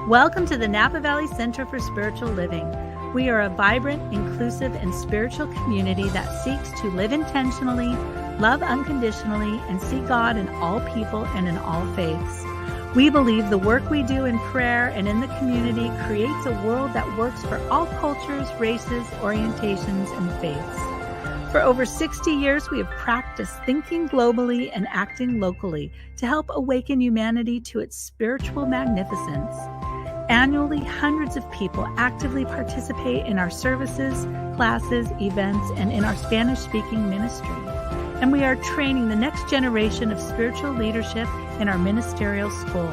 Welcome to the Napa Valley Center for Spiritual Living. We are a vibrant, inclusive, and spiritual community that seeks to live intentionally, love unconditionally, and see God in all people and in all faiths. We believe the work we do in prayer and in the community creates a world that works for all cultures, races, orientations, and faiths. For over 60 years, we have practiced thinking globally and acting locally to help awaken humanity to its spiritual magnificence. Annually, hundreds of people actively participate in our services, classes, events, and in our Spanish-speaking ministry. And we are training the next generation of spiritual leadership in our ministerial school.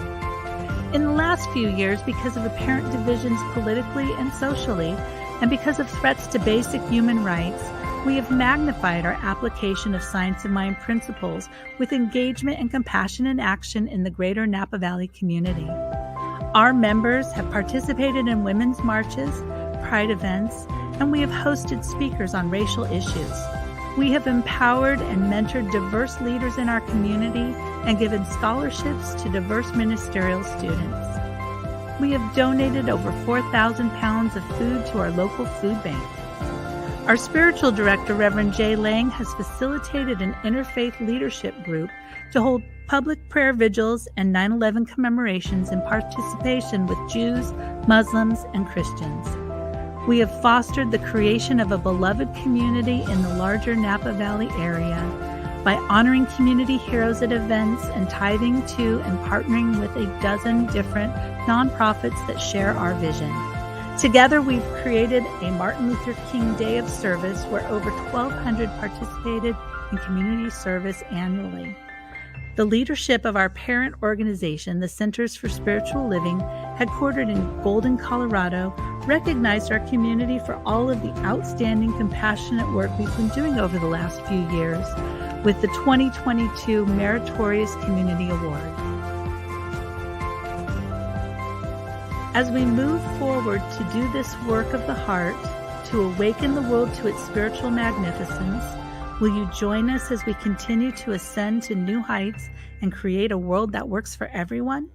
In the last few years, because of apparent divisions politically and socially, and because of threats to basic human rights, we have magnified our application of Science of Mind principles with engagement and compassionate action in the greater Napa Valley community. Our members have participated in women's marches, pride events, and we have hosted speakers on racial issues. We have empowered and mentored diverse leaders in our community and given scholarships to diverse ministerial students. We have donated over 4,000 pounds of food to our local food bank. Our spiritual director, Reverend Jay Lang, has facilitated an interfaith leadership group to hold public prayer vigils and 9/11 commemorations in participation with Jews, Muslims, and Christians. We have fostered the creation of a beloved community in the larger Napa Valley area by honoring community heroes at events and tithing to and partnering with a dozen different nonprofits that share our vision. Together, we've created a Martin Luther King Day of Service where over 1,200 participated in community service annually. The leadership of our parent organization, the Centers for Spiritual Living, headquartered in Golden, Colorado, recognized our community for all of the outstanding, compassionate work we've been doing over the last few years with the 2022 Meritorious Community Award. As we move forward to do this work of the heart, to awaken the world to its spiritual magnificence, will you join us as we continue to ascend to new heights and create a world that works for everyone?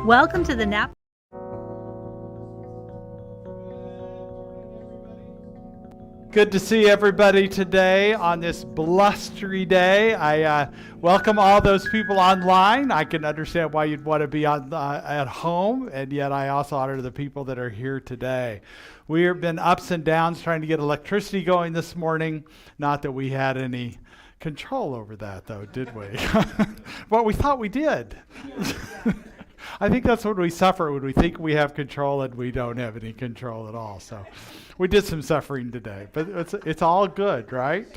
Welcome to the Napa. Good to see everybody today on this blustery day. I welcome all those people online. I can understand why you'd want to be at home, and yet I also honor the people that are here today. We have been ups and downs trying to get electricity going this morning. Not that we had any control over that, though, did we? Well, we thought we did. I think that's when we suffer, when we think we have control and we don't have any control at all. So we did some suffering today, but it's all good, right?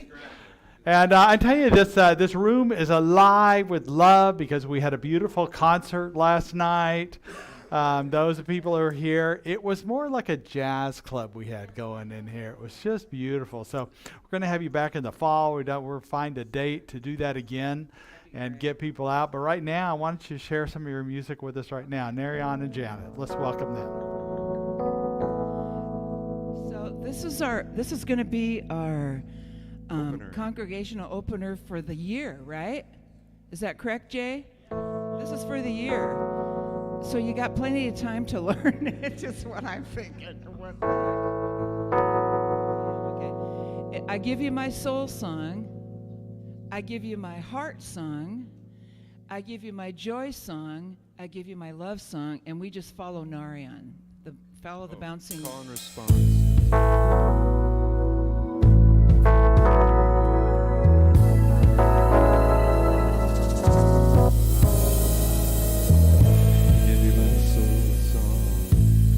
And I tell you, this room is alive with love because we had a beautiful concert last night. Those people who are here, it was more like a jazz club we had going in here. It was just beautiful. So we're going to have you back in the fall. We'll find a date to do that again and get people out. But right now, why don't you share some of your music with us right now? Narayan and Janet. Let's welcome them. So this is going to be our congregational opener for the year, right? Is that correct, Jay? This is for the year. So you got plenty of time to learn. It's just what I'm thinking. Okay. I give you my soul song. I give you my heart song, I give you my joy song, I give you my love song, and we just follow Narayan, follow the bouncing. Call and response.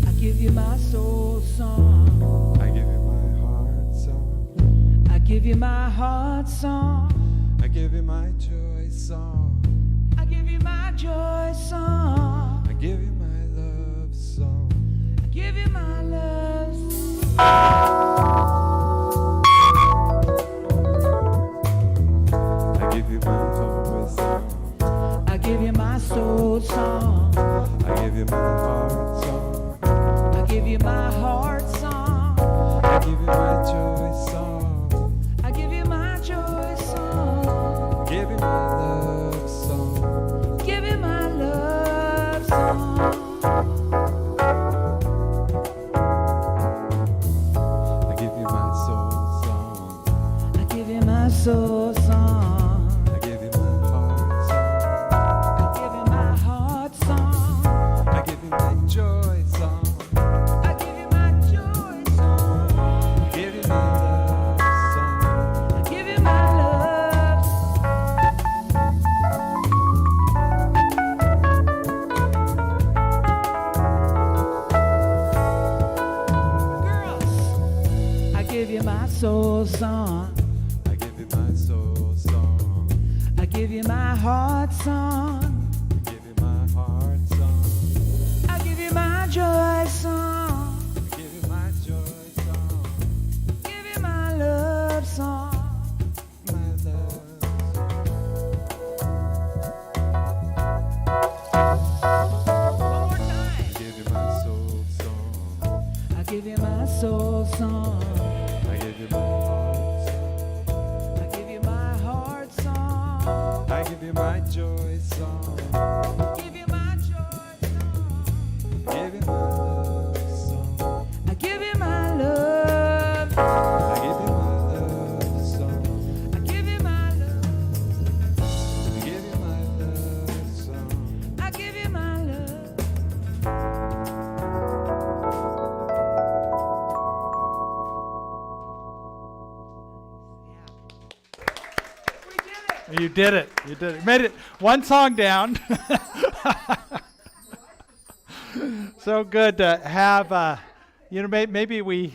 I give you my soul song. I give you my heart song. I give you my heart song. I give you my joy song. I give you my joy song. I give you my love song. I give you my love song. you my heart song. I give you my joy song. I give you my joy song. Give you my love song. Give you my love song. I give you my soul song. I give you my soul song. I give you my heart song. I give you my heart song. I give you my joy song. I give you my joy song. Give you my love song. I give you my love. Girls, I give you my soul song. I give you my soul song. I give you my heart song. I give you my heart song. I give you my joy song. I give you my joy song. Give you my love song. My love One more time. I give you my soul song. I give you my soul song. I give you my heart song. I give you my heart song. I give you my joy song. Give you my joy song. Give you my love song. I give you my love. I give you my love song. I give you my love. I give you my love song. I give you my love. We did it. You did it. You did it. Made it one song down. So good to have, maybe we,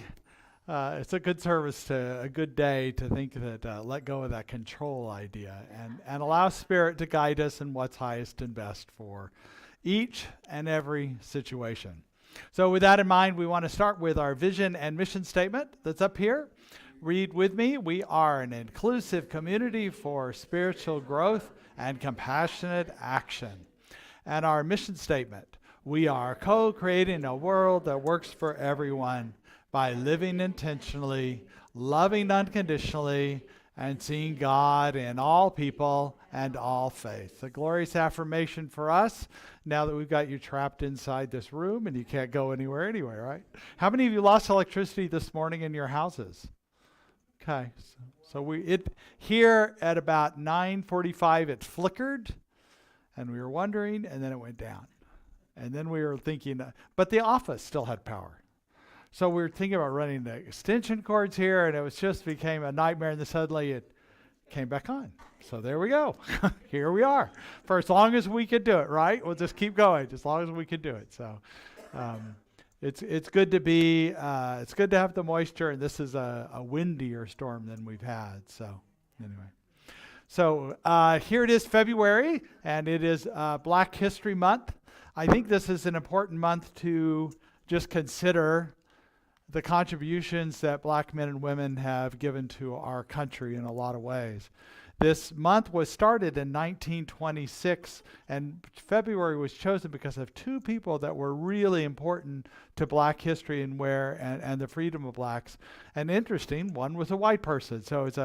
it's a good service to a good day to think that let go of that control idea and allow Spirit to guide us in what's highest and best for each and every situation. So with that in mind, we want to start with our vision and mission statement that's up here. Read with me. We are an inclusive community for spiritual growth and compassionate action. And our mission statement, we are co-creating a world that works for everyone by living intentionally, loving unconditionally, and seeing God in all people and all faith. A glorious affirmation for us now that we've got you trapped inside this room and you can't go anywhere anyway, right? How many of you lost electricity this morning in your houses? Okay, so here at about 9:45 it flickered, and we were wondering, and then it went down. And then we were thinking, but the office still had power. So we were thinking about running the extension cords here, and it was just became a nightmare, and then suddenly it came back on. So there we go. Here we are. For as long as we could do it, right? We'll just keep going, as long as we could do it. So it's good to be, it's good to have the moisture, and this is a windier storm than we've had. So anyway. So here it is, February, and it is Black History Month. I think this is an important month to just consider the contributions that black men and women have given to our country in a lot of ways. This month was started in 1926, and February was chosen because of two people that were really important to black history and the freedom of blacks. And interesting, one was a white person, so it's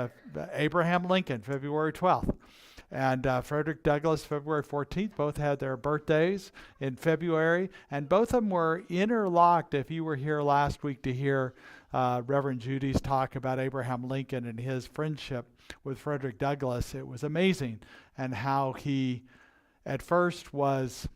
Abraham Lincoln, February 12th. And Frederick Douglass, February 14th, both had their birthdays in February, and both of them were interlocked. If you were here last week to hear Reverend Judy's talk about Abraham Lincoln and his friendship with Frederick Douglass, it was amazing, and how he at first was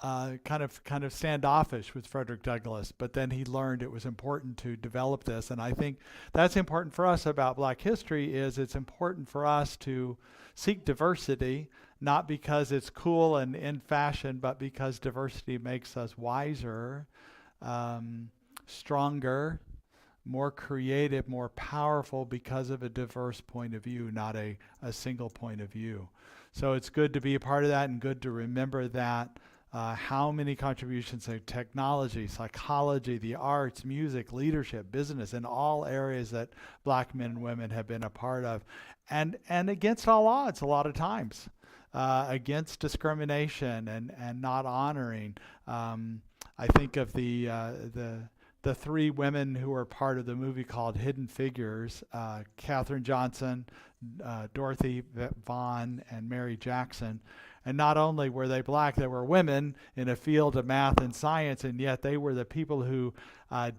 kind of standoffish with Frederick Douglass, but then he learned it was important to develop this. And I think that's important for us about black history, is it's important for us to seek diversity, not because it's cool and in fashion, but because diversity makes us wiser, stronger, more creative, more powerful because of a diverse point of view, not a single point of view. So it's good to be a part of that, and good to remember that. How many contributions of technology, psychology, the arts, music, leadership, business, in all areas that black men and women have been a part of. And against all odds a lot of times, against discrimination and not honoring. I think of the three women who were part of the movie called Hidden Figures, Katherine Johnson, Dorothy Vaughan, and Mary Jackson. And not only were they black, they were women in a field of math and science, and yet they were the people who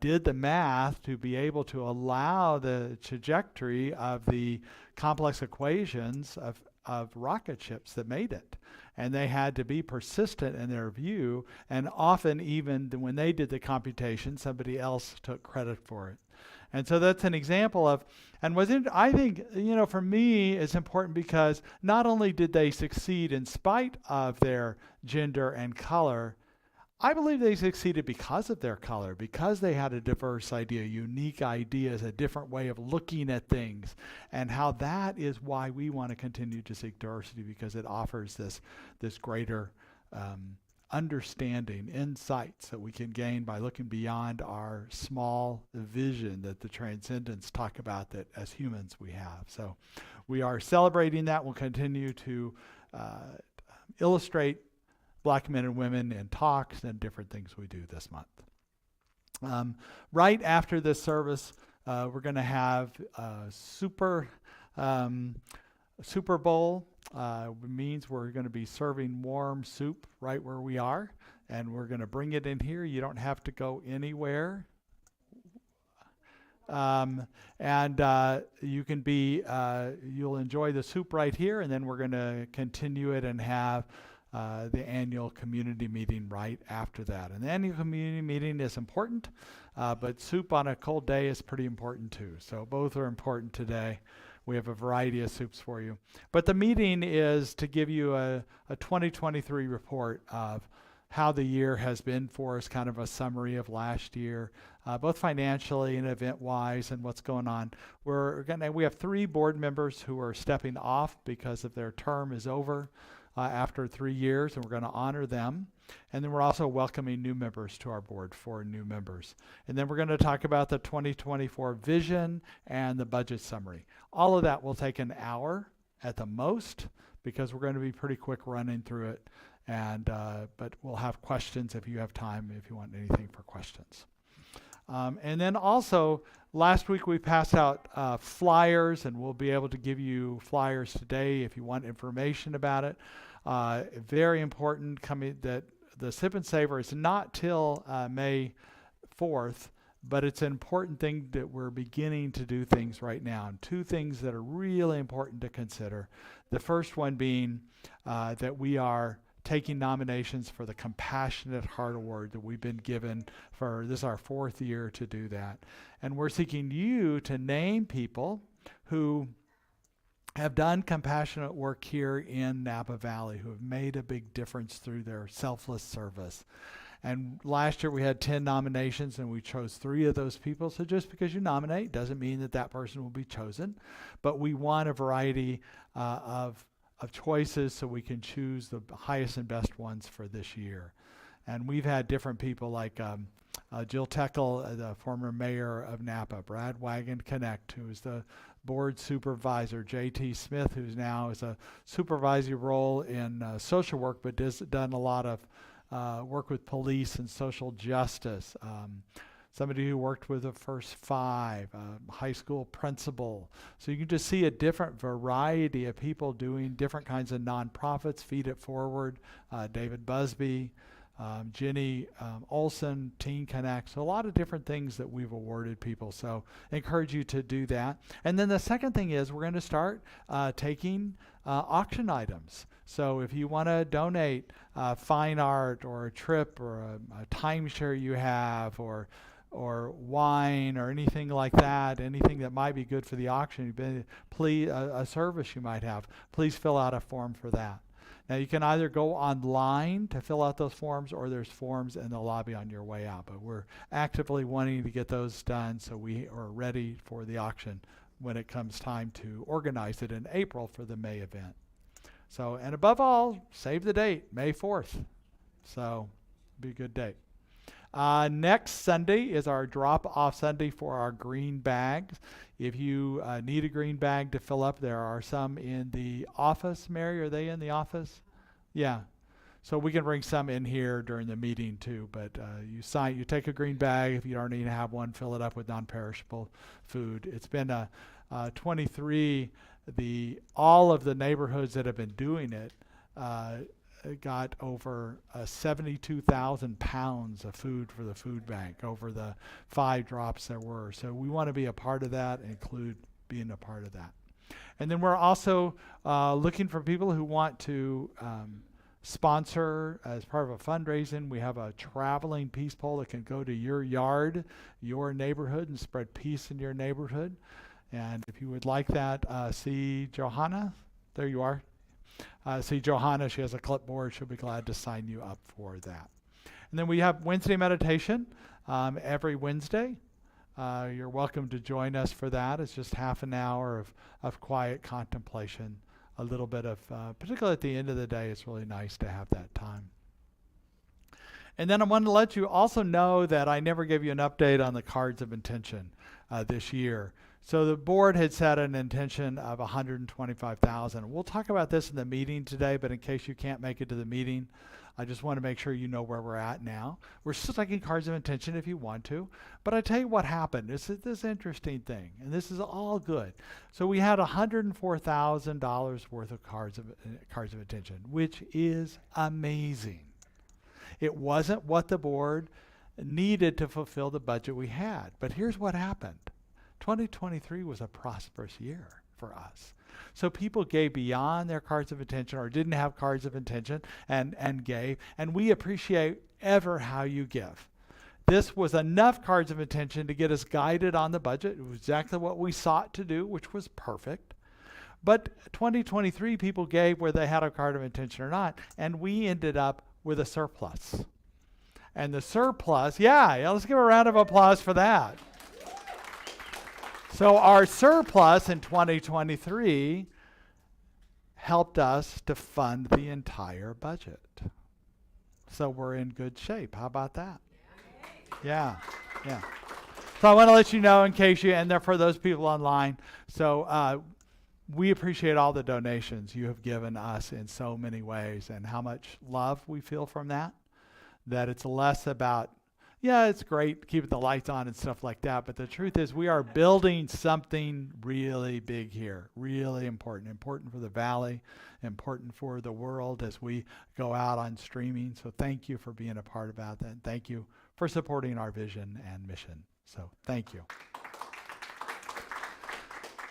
did the math to be able to allow the trajectory of the complex equations of rocket ships that made it. And they had to be persistent in their view, and often even when they did the computation, somebody else took credit for it. And so that's an example of, and I think, for me, it's important because not only did they succeed in spite of their gender and color, I believe they succeeded because of their color, because they had a diverse idea, unique ideas, a different way of looking at things, and how that is why we want to continue to seek diversity, because it offers this greater understanding, insights that we can gain by looking beyond our small vision that the Transcendents talk about that as humans we have. So we are celebrating that. We'll continue to illustrate Black men and women in talks and different things we do this month. Right after this service, we're going to have a Super Bowl. Means we're going to be serving warm soup right where we are, and we're going to bring it in here. You don't have to go anywhere. You can you'll enjoy the soup right here, and then we're going to continue it and have the annual community meeting right after that. And the annual community meeting is important, but soup on a cold day is pretty important too. So both are important today. We have a variety of soups for you. But the meeting is to give you a 2023 report of how the year has been for us, kind of a summary of last year, both financially and event-wise and what's going on. We have 3 board members who are stepping off because of their term is over after 3 years, and we're going to honor them. And then we're also welcoming new members to our board, 4 new members. And then we're going to talk about the 2024 vision and the budget summary. All of that will take an hour at the most, because we're going to be pretty quick running through it. And but we'll have questions if you have time, if you want anything for questions. And then also, last week we passed out flyers, and we'll be able to give you flyers today if you want information about it. Very important that the Sip and Savor is not till May 4th, but it's an important thing that we're beginning to do things right now. And 2 things that are really important to consider. The first one being that we are taking nominations for the Compassionate Heart Award that we've been given for, this is our 4th year to do that. And we're seeking you to name people who have done compassionate work here in Napa Valley, who have made a big difference through their selfless service. And last year we had 10 nominations, and we chose 3 of those people. So just because you nominate doesn't mean that that person will be chosen. But we want a variety of choices so we can choose the highest and best ones for this year. And we've had different people like Jill Teckel, the former mayor of Napa, Brad Wagon Connect, who is the board supervisor, J.T. Smith, who's now is a supervisory role in social work, but done a lot of work with police and social justice. Somebody who worked with the First Five, high school principal. So you can just see a different variety of people doing different kinds of nonprofits. Feed It Forward, David Busby, Jenny Olson, Teen Connect. So a lot of different things that we've awarded people. So I encourage you to do that. And then the second thing is we're going to start taking auction items. So if you want to donate fine art or a trip or a timeshare you have, or wine or anything like that, anything that might be good for the auction, please, a service you might have, please fill out a form for that. Now you can either go online to fill out those forms, or there's forms in the lobby on your way out, but we're actively wanting to get those done so we are ready for the auction when it comes time to organize it in April for the May event. So, and above all, save the date, May 4th. So, be a good date. Next Sunday is our drop-off Sunday for our green bags. If you need a green bag to fill up, there are some in the office. Mary, are they in the office? Yeah. So we can bring some in here during the meeting too, but you take a green bag. If you already have one, fill it up with non-perishable food. It's been 23, all of the neighborhoods that have been doing it got over 72,000 pounds of food for the food bank over the 5 drops there were. So we want to be a part of that, include being a part of that. And then we're also looking for people who want to sponsor as part of a fundraising. We have a traveling peace pole that can go to your yard, your neighborhood, and spread peace in your neighborhood. And if you would like that, see Johanna. There you are. See Johanna. She has a clipboard. She'll be glad to sign you up for that. And then we have Wednesday meditation every Wednesday. You're welcome to join us for that. It's just half an hour of quiet contemplation. A little bit of, particularly at the end of the day, it's really nice to have that time. And then I want to let you also know that I never gave you an update on the cards of intention this year. So the board had set an intention of $125,000. We'll talk about this in the meeting today, but in case you can't make it to the meeting, I just want to make sure you know where we're at now. We're still taking cards of intention if you want to, but I tell you what happened. This is this interesting thing, and this is all good. So we had $104,000 worth of cards of intention, which is amazing. It wasn't what the board needed to fulfill the budget we had, but here's what happened. 2023 was a prosperous year for us. So people gave beyond their cards of intention or didn't have cards of intention and gave. And we appreciate ever how you give. This was enough cards of intention to get us guided on the budget. It was exactly what we sought to do, which was perfect. But 2023 people gave where they had a card of intention or not. And we ended up with a surplus. And the surplus, yeah, let's give a round of applause for that. So our surplus in 2023 helped us to fund the entire budget. So we're in good shape. How about that? Yeah. So I want to let you know in case you, and for those people online, so we appreciate all the donations you have given us in so many ways and how much love we feel from that. That it's less about, yeah, it's great keeping the lights on and stuff like that, but the truth is we are building something really big here, really important for the Valley, important for the world as we go out on streaming. So thank you for being a part of that, and thank you for supporting our vision and mission. So thank you.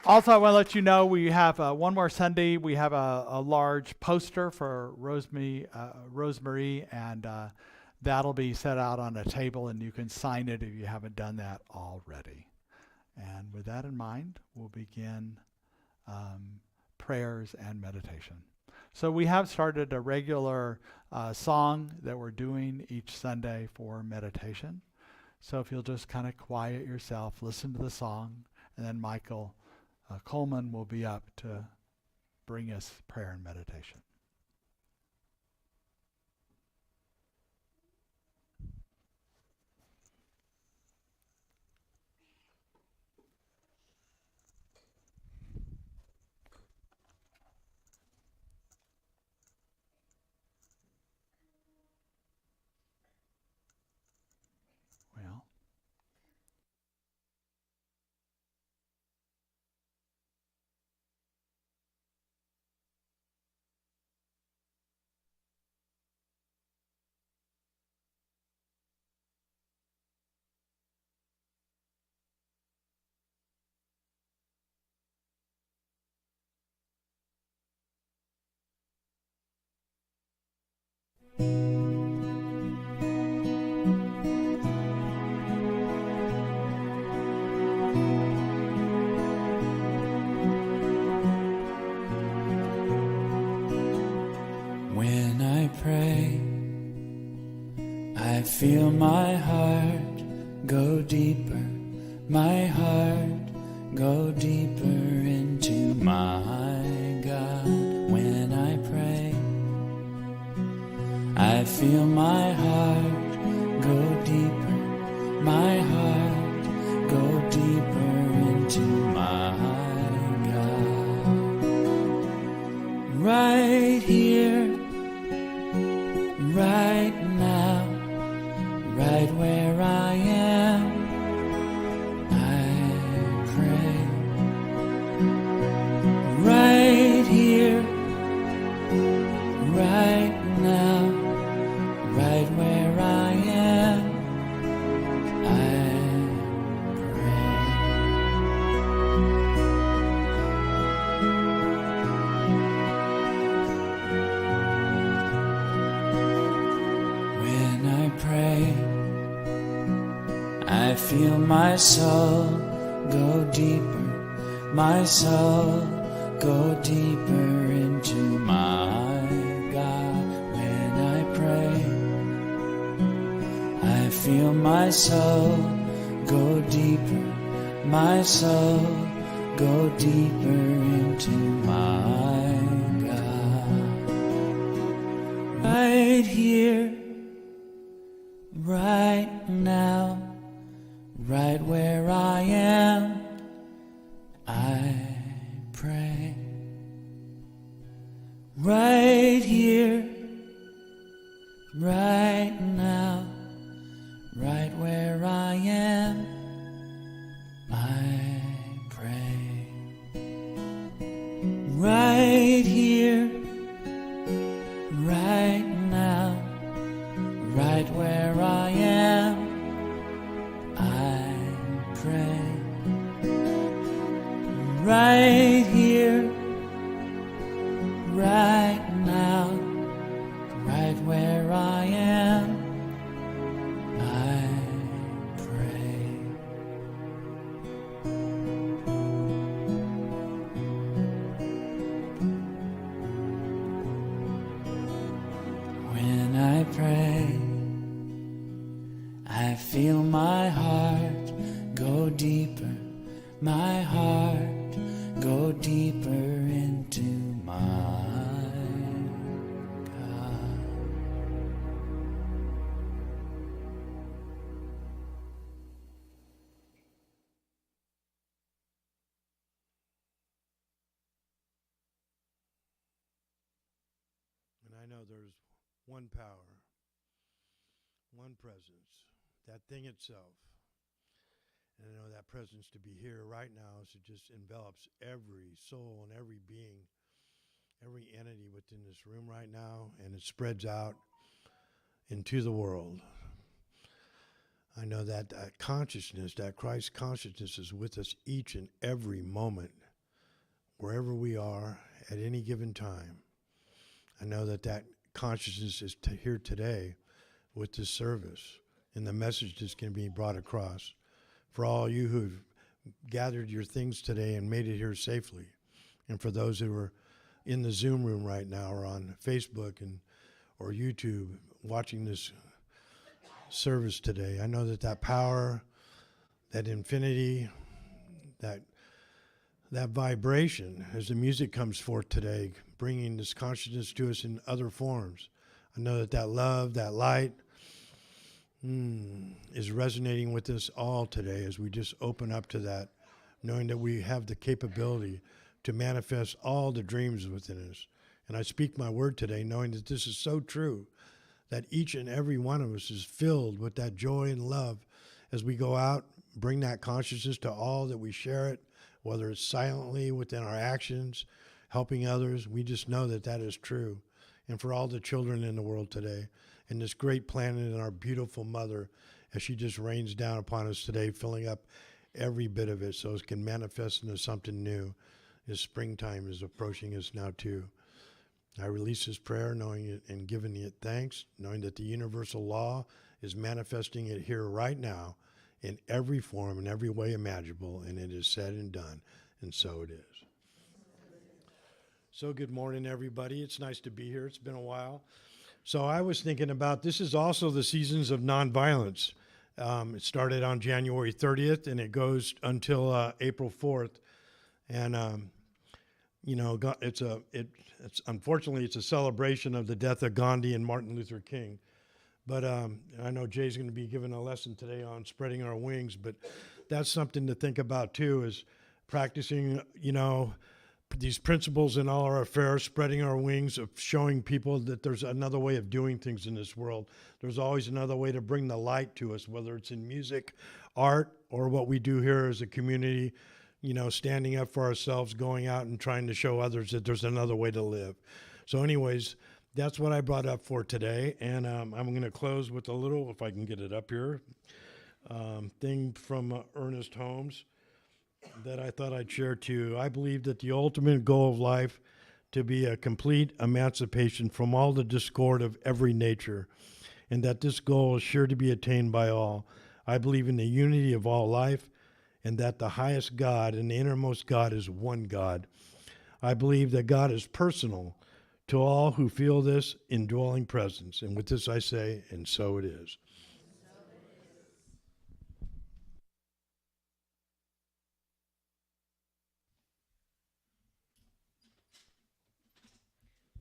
Also, I want to let you know we have one more Sunday. We have a large poster for Rosemary, and that'll be set out on a table, and you can sign it if you haven't done that already. And with that in mind, we'll begin prayers and meditation. So we have started a regular song that we're doing each Sunday for meditation. So if you'll just kind of quiet yourself, listen to the song, and then Michael Coleman will be up to bring us prayer and meditation. When I pray, I feel my heart go deeper, my heart go deeper into my God. When I pray, I feel my heart go deeper, my heart go deeper into my God. Right here, right where I am, I pray. Right here, right now, right where I am, I pray. When I pray, I feel my soul go deeper, my soul go deeper into my God. When I pray, I feel my soul go deeper, my soul go deeper into my God. Right here, right now, right where I am, I pray. Right here, right now, right where I am, I pray. Right here, right now, right where I am, I pray. Right here, right now, right where I am, I pray. When I pray, I feel my heart go deeper, my heart go deeper into my God. And I know there's one power, one presence, that thing itself. And I know that presence to be here right now as it just envelops every soul and every being, every entity within this room right now, and it spreads out into the world. I know that consciousness, that Christ consciousness is with us each and every moment, wherever we are at any given time. I know that that consciousness is here today with this service and the message that's going to be brought across. For all you who've gathered your things today and made it here safely, and for those who are in the Zoom room right now or on Facebook and or YouTube watching this service today, I know that that power, that infinity, that vibration as the music comes forth today, bringing this consciousness to us in other forms. I know that that love, that light, is resonating with us all today as we just open up to that, knowing that we have the capability to manifest all the dreams within us. And I speak my word today, knowing that this is so true, that each and every one of us is filled with that joy and love as we go out, bring that consciousness to all that we share it, whether it's silently within our actions, helping others. We just know that that is true. And for all the children in the world today, and this great planet and our beautiful mother, as she just rains down upon us today, filling up every bit of it so it can manifest into something new. As springtime is approaching us now too. I release this prayer knowing it and giving it thanks, knowing that the universal law is manifesting it here right now in every form and every way imaginable, and it is said and done, and so it is. So good morning, everybody. It's nice to be here. It's been a while. So I was thinking about, this is also the seasons of nonviolence. It started on January 30th, and it goes until April 4th. And, it's unfortunately, it's a celebration of the death of Gandhi and Martin Luther King. But I know Jay's going to be giving a lesson today on spreading our wings, but that's something to think about too, is practicing, these principles in all our affairs, spreading our wings, of showing people that there's another way of doing things in this world. There's always another way to bring the light to us, whether it's in music, art, or what we do here as a community, standing up for ourselves, going out and trying to show others that there's another way to live. So anyways, that's what I brought up for today. And I'm going to close with a little, if I can get it up here, thing from Ernest Holmes that I thought I'd share too. I believe that the ultimate goal of life to be a complete emancipation from all the discord of every nature, and that this goal is sure to be attained by all. I believe in the unity of all life, and that the highest God and the innermost God is one God. I believe that God is personal to all who feel this indwelling presence. And with this I say, and so it is.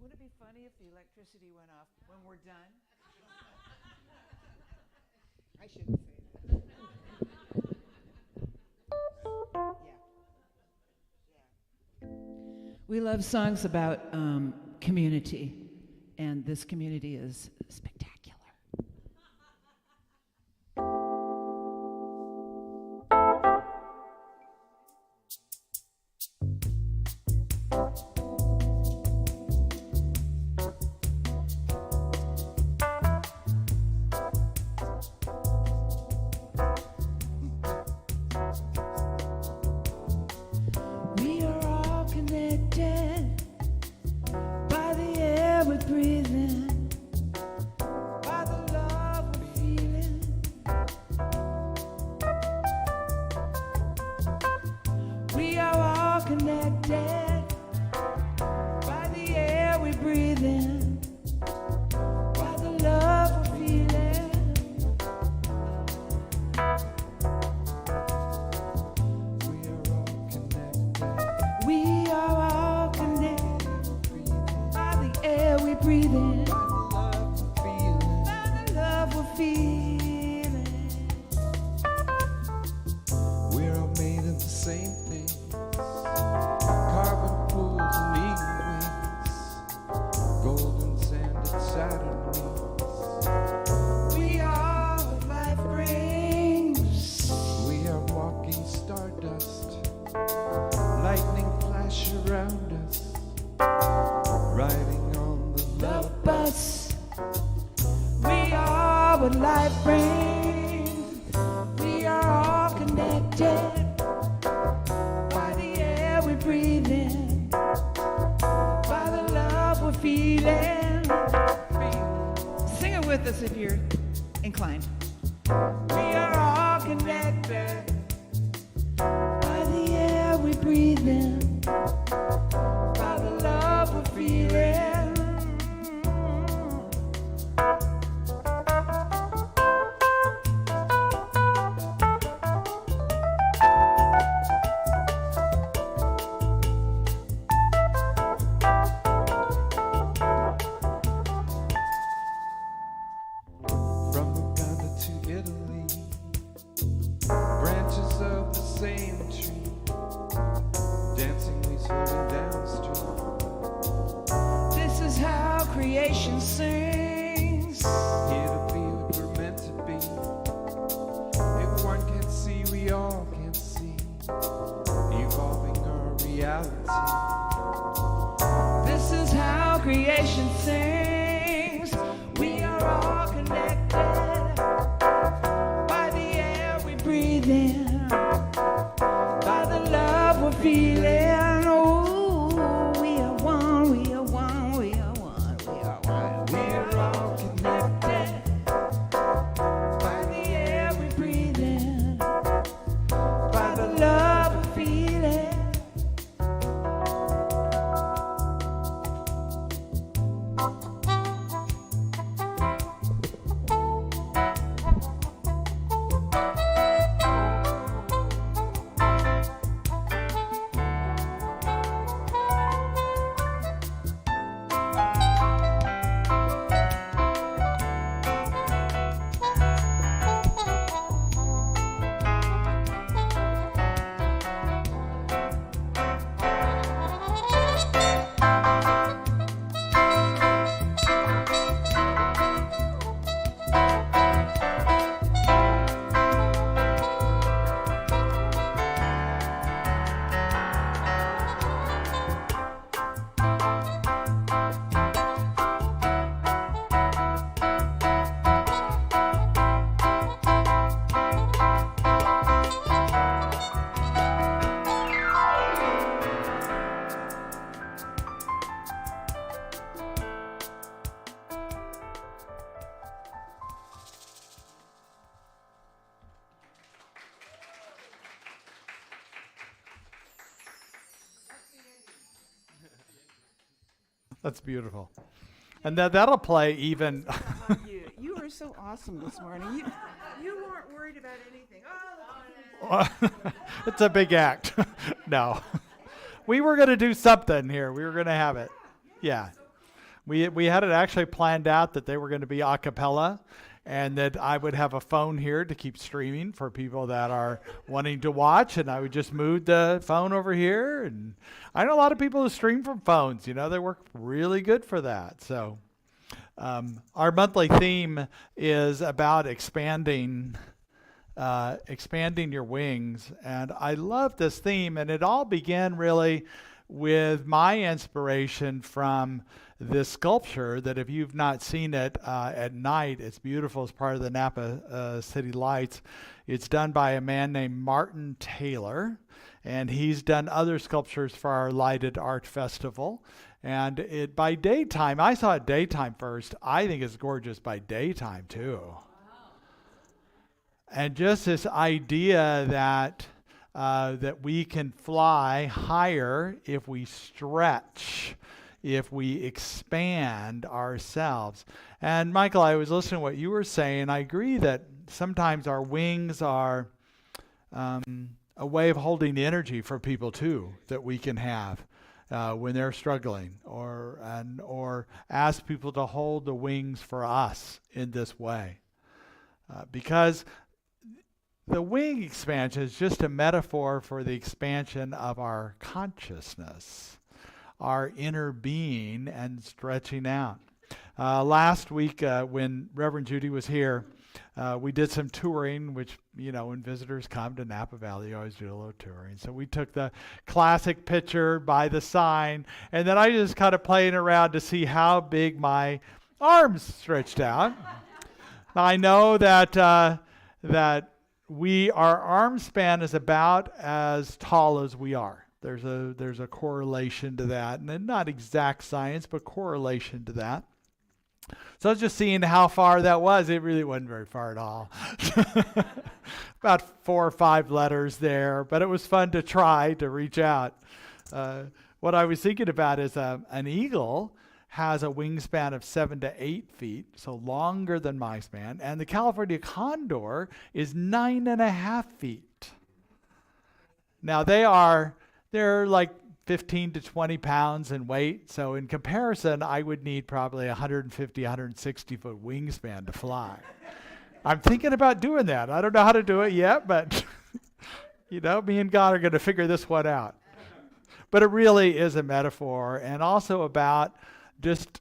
Would it be funny if the electricity went off when we're done? I shouldn't say that. Yeah. We love songs about community, and this community is spectacular. We are all connected by the air we're breathing, by the love we're feeling. We are all connected by the air we're breathing, by the love we're feeling. We are all connected by the air we breathe in, by the love we're feeling. We're all made of the same thing. Carbon pools and eagle wings, golden sanded Saturn rings. We are what life brings. We are walking stardust, lightning flash around us, riding on the love Love bus. We are what life brings. We are all connected by the air we breathe in, by the love we're feeling. Sing it with us if you're inclined. We are all connected by the air we breathe in, by the love we're feeling. from Uganda to Italy, branches of the same tree, dancing leaves floating down the street. This is how creation sings. Here to be what we're meant to be. If one can see, we all can see, evolving our reality. This is how creation sings. We are all connected by the air we breathe in, by the love we're feeling. Oh, we are one, we are one, we are one, we are one. We are all connected by the air we breathe in, by the love we're feeling. That's beautiful. And that'll play even. You were so awesome this morning. You weren't worried about anything. It's a big act. No. We were going to do something here. We were going to have it. Yeah. We had it actually planned out that they were going to be a cappella, and that I would have a phone here to keep streaming for people that are wanting to watch, and I would just move the phone over here. And I know a lot of people who stream from phones. They work really good for that. So our monthly theme is about expanding your wings. And I love this theme, and it all began really with my inspiration from this sculpture that, if you've not seen it at night, it's beautiful. It's part of the Napa City Lights. It's done by a man named Martin Taylor, and he's done other sculptures for our Lighted Art Festival. And it by daytime, I saw it daytime first. I think it's gorgeous by daytime too. And just this idea that we can fly higher if we stretch, if we expand ourselves. And Michael, I was listening to what you were saying. I agree that sometimes our wings are a way of holding energy for people too, that we can have when they're struggling, or ask people to hold the wings for us in this way. Because the wing expansion is just a metaphor for the expansion of our consciousness, our inner being, and stretching out. Last week, when Reverend Judy was here, we did some touring, which, when visitors come to Napa Valley, you always do a little touring. So we took the classic picture by the sign, and then I just kind of playing around to see how big my arms stretched out. I know that our arm span is about as tall as we are. There's a correlation to that, and not exact science, but correlation to that. So I was just seeing how far that was. It really wasn't very far at all. About 4 or 5 letters there, but it was fun to try to reach out. What I was thinking about is an eagle has a wingspan of 7 to 8 feet, so longer than my span, and the California condor is 9.5 feet. Now they're like 15 to 20 pounds in weight, so in comparison, I would need probably 150, 160 foot wingspan to fly. I'm thinking about doing that. I don't know how to do it yet, but me and God are going to figure this one out. But it really is a metaphor, and also about just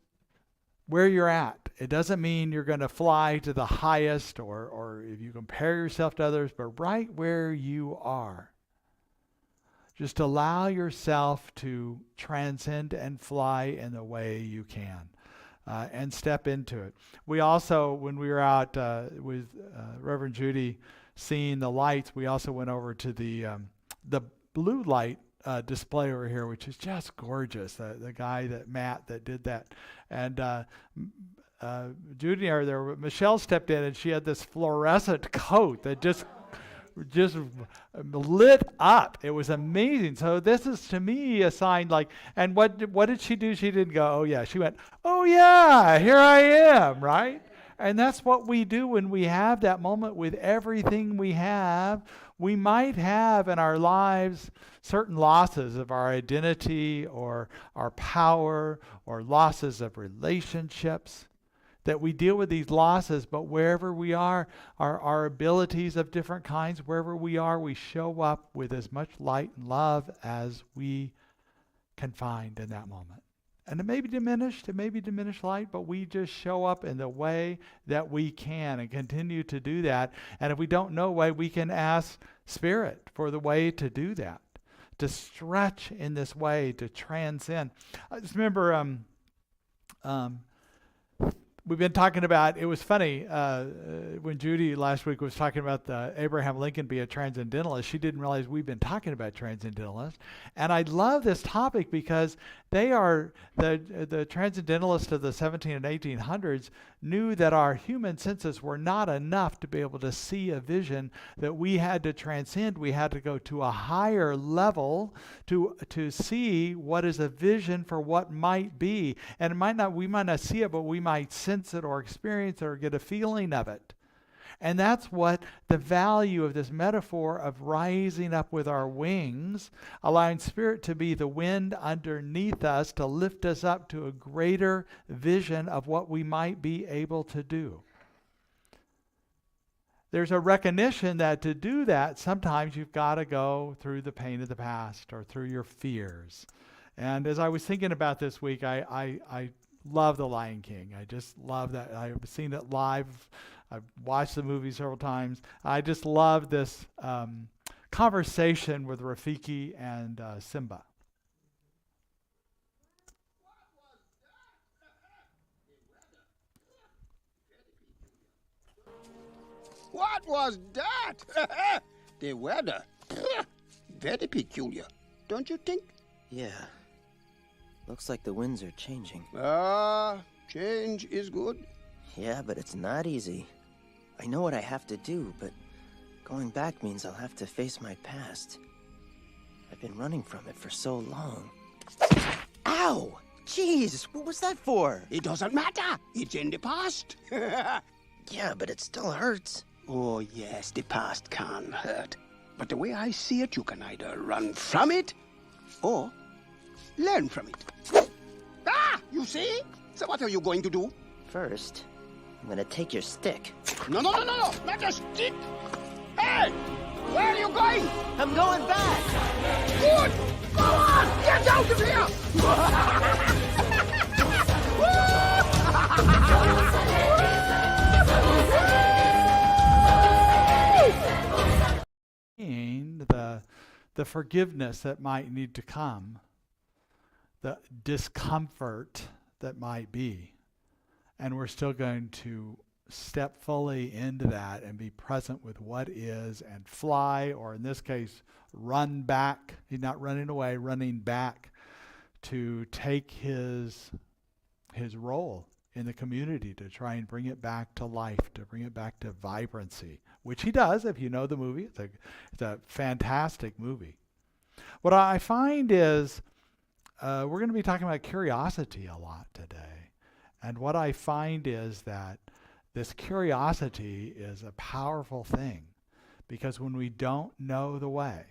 where you're at. It doesn't mean you're going to fly to the highest or if you compare yourself to others, but right where you are. Just allow yourself to transcend and fly in the way you can, and step into it. We also, when we were out with Reverend Judy seeing the lights, we also went over to the blue light display over here, which is just gorgeous. The guy Matt that did that, and Judy or Michelle stepped in, and she had this fluorescent coat that just lit up. It was amazing. So this is to me a sign, and what did she do? She didn't go, oh yeah. She went, oh yeah, here I am, right? And that's what we do when we have that moment with everything we have. We might have in our lives certain losses of our identity or our power, or losses of relationships, that we deal with these losses, but wherever we are, our abilities of different kinds, wherever we are, we show up with as much light and love as we can find in that moment. And it may be diminished light, but we just show up in the way that we can and continue to do that. And if we don't know a way, we can ask Spirit for the way to do that, to stretch in this way, to transcend. I just remember we've been talking about, it was funny, when Judy last week was talking about Abraham Lincoln being a transcendentalist, she didn't realize we've been talking about transcendentalists. And I love this topic because they are, the transcendentalists of the 17 and 1800s knew that our human senses were not enough to be able to see a vision, that we had to transcend. We had to go to a higher level to see what is a vision for what might be. And we might not see it, but we might sense it or experience it or get a feeling of it. And that's what the value of this metaphor of rising up with our wings, allowing Spirit to be the wind underneath us to lift us up to a greater vision of what we might be able to do. There's a recognition that to do that, sometimes you've got to go through the pain of the past or through your fears. And as I was thinking about this week, I love The Lion King. I just love that. I've seen it live. I've watched the movie several times. I just love this conversation with Rafiki and Simba. What was that? The weather. Very peculiar, don't you think? Yeah. Looks like the winds are changing. Change is good. Yeah, but it's not easy. I know what I have to do, but going back means I'll have to face my past. I've been running from it for so long. Ow! Jeez, what was that for? It doesn't matter. It's in the past. Yeah, but it still hurts. Oh, yes, the past can hurt. But the way I see it, you can either run from it or learn from it. You see? So what are you going to do? First, I'm gonna take your stick. No, not a stick. Hey, where are you going? I'm going back! Good! Go on! Get out of here! The forgiveness that might need to come, the discomfort that might be, and we're still going to step fully into that and be present with what is and fly, or in this case, run back. He's not running away, running back to take his role in the community to try and bring it back to life, to bring it back to vibrancy, which he does. If you know the movie, it's a fantastic movie. What I find is we're going to be talking about curiosity a lot today. And what I find is that this curiosity is a powerful thing, because when we don't know the way,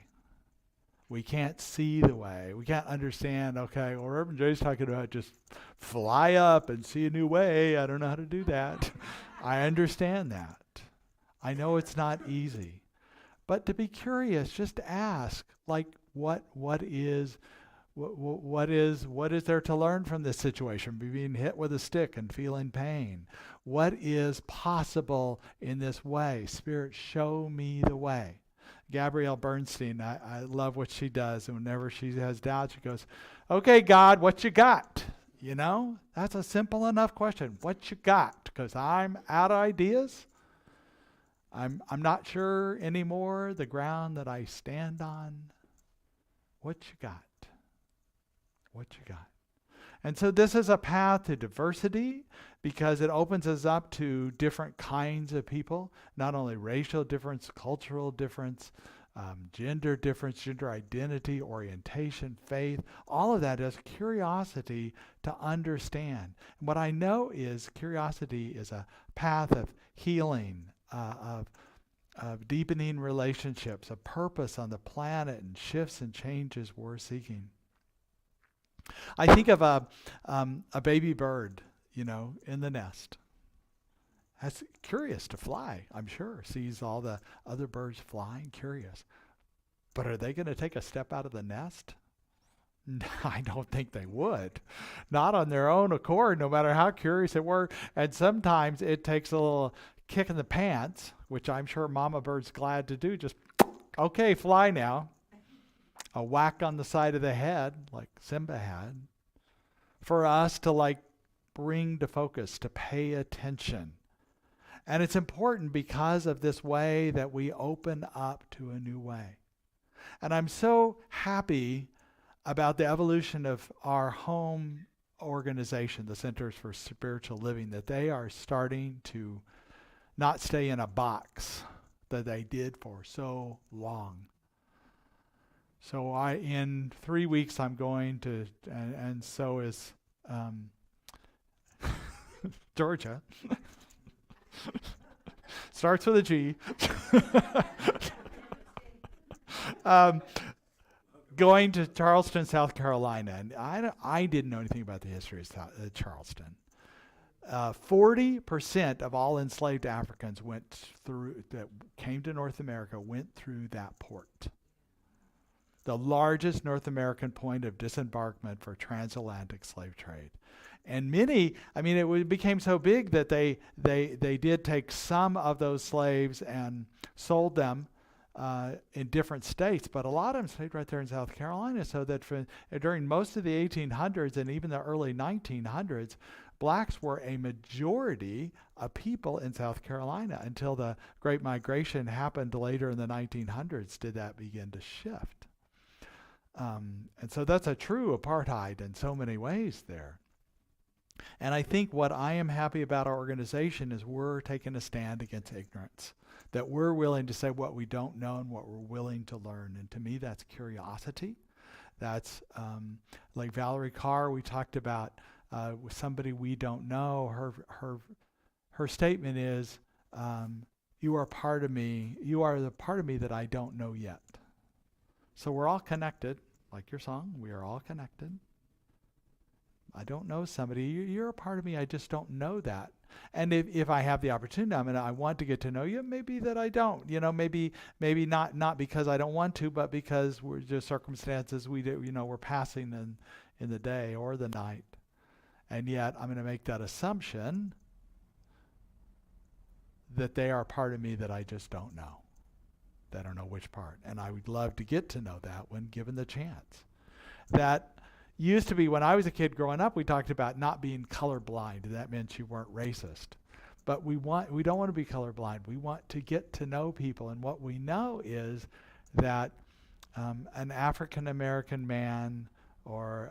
we can't see the way, we can't understand, okay, well, Reverend Jay's talking about just fly up and see a new way. I don't know how to do that. I understand that. I know it's not easy. But to be curious, just ask, like, what is there to learn from this situation? Being hit with a stick and feeling pain. What is possible in this way? Spirit, show me the way. Gabrielle Bernstein, I love what she does. And whenever she has doubt, she goes, okay, God, what you got? You know, that's a simple enough question. What you got? Because I'm out of ideas. I'm not sure anymore the ground that I stand on. What you got? What you got? And so this is a path to diversity, because it opens us up to different kinds of people, not only racial difference, cultural difference, gender difference, gender identity, orientation, faith. All of that is curiosity to understand. And what I know is curiosity is a path of healing, of deepening relationships, a purpose on the planet, and shifts and changes we're seeking. I think of a baby bird, in the nest. That's curious to fly, I'm sure. Sees all the other birds flying, curious. But are they going to take a step out of the nest? No, I don't think they would. Not on their own accord, no matter how curious they were. And sometimes it takes a little kick in the pants, which I'm sure Mama Bird's glad to do. Just, okay, fly now. A whack on the side of the head, like Simba had, for us to bring to focus, to pay attention. And it's important because of this way that we open up to a new way. And I'm so happy about the evolution of our home organization, the Centers for Spiritual Living, that they are starting to not stay in a box that they did for so long. So in 3 weeks, I'm going to, and so is Georgia. Starts with a G. Going to Charleston, South Carolina, and I didn't know anything about the history of Charleston. 40% of all enslaved Africans that came to North America went through that port. The largest North American point of disembarkment for transatlantic slave trade. And many, it became so big that they did take some of those slaves and sold them in different states, but a lot of them stayed right there in South Carolina, so that during most of the 1800s and even the early 1900s, blacks were a majority of people in South Carolina until the Great Migration happened later in the 1900s. Did that begin to shift? And so that's a true apartheid in so many ways there. And I think what I am happy about our organization is we're taking a stand against ignorance, that we're willing to say what we don't know and what we're willing to learn. And to me, that's curiosity. That's like Valerie Carr, we talked about with somebody we don't know. Her statement is, you are part of me. You are the part of me that I don't know yet. So we're all connected, like your song. We are all connected. I don't know somebody. You're a part of me. I just don't know that. And if I have the opportunity, I want to get to know you. Maybe that I don't. Maybe not because I don't want to, but because we're just circumstances we do. We're passing in the day or the night, and yet I'm going to make that assumption that they are part of me that I just don't know. I don't know which part, and I would love to get to know that when given the chance. That used to be, when I was a kid growing up, we talked about not being colorblind. That meant you weren't racist. But we don't want to be colorblind. We want to get to know people. And what we know is that an African American man or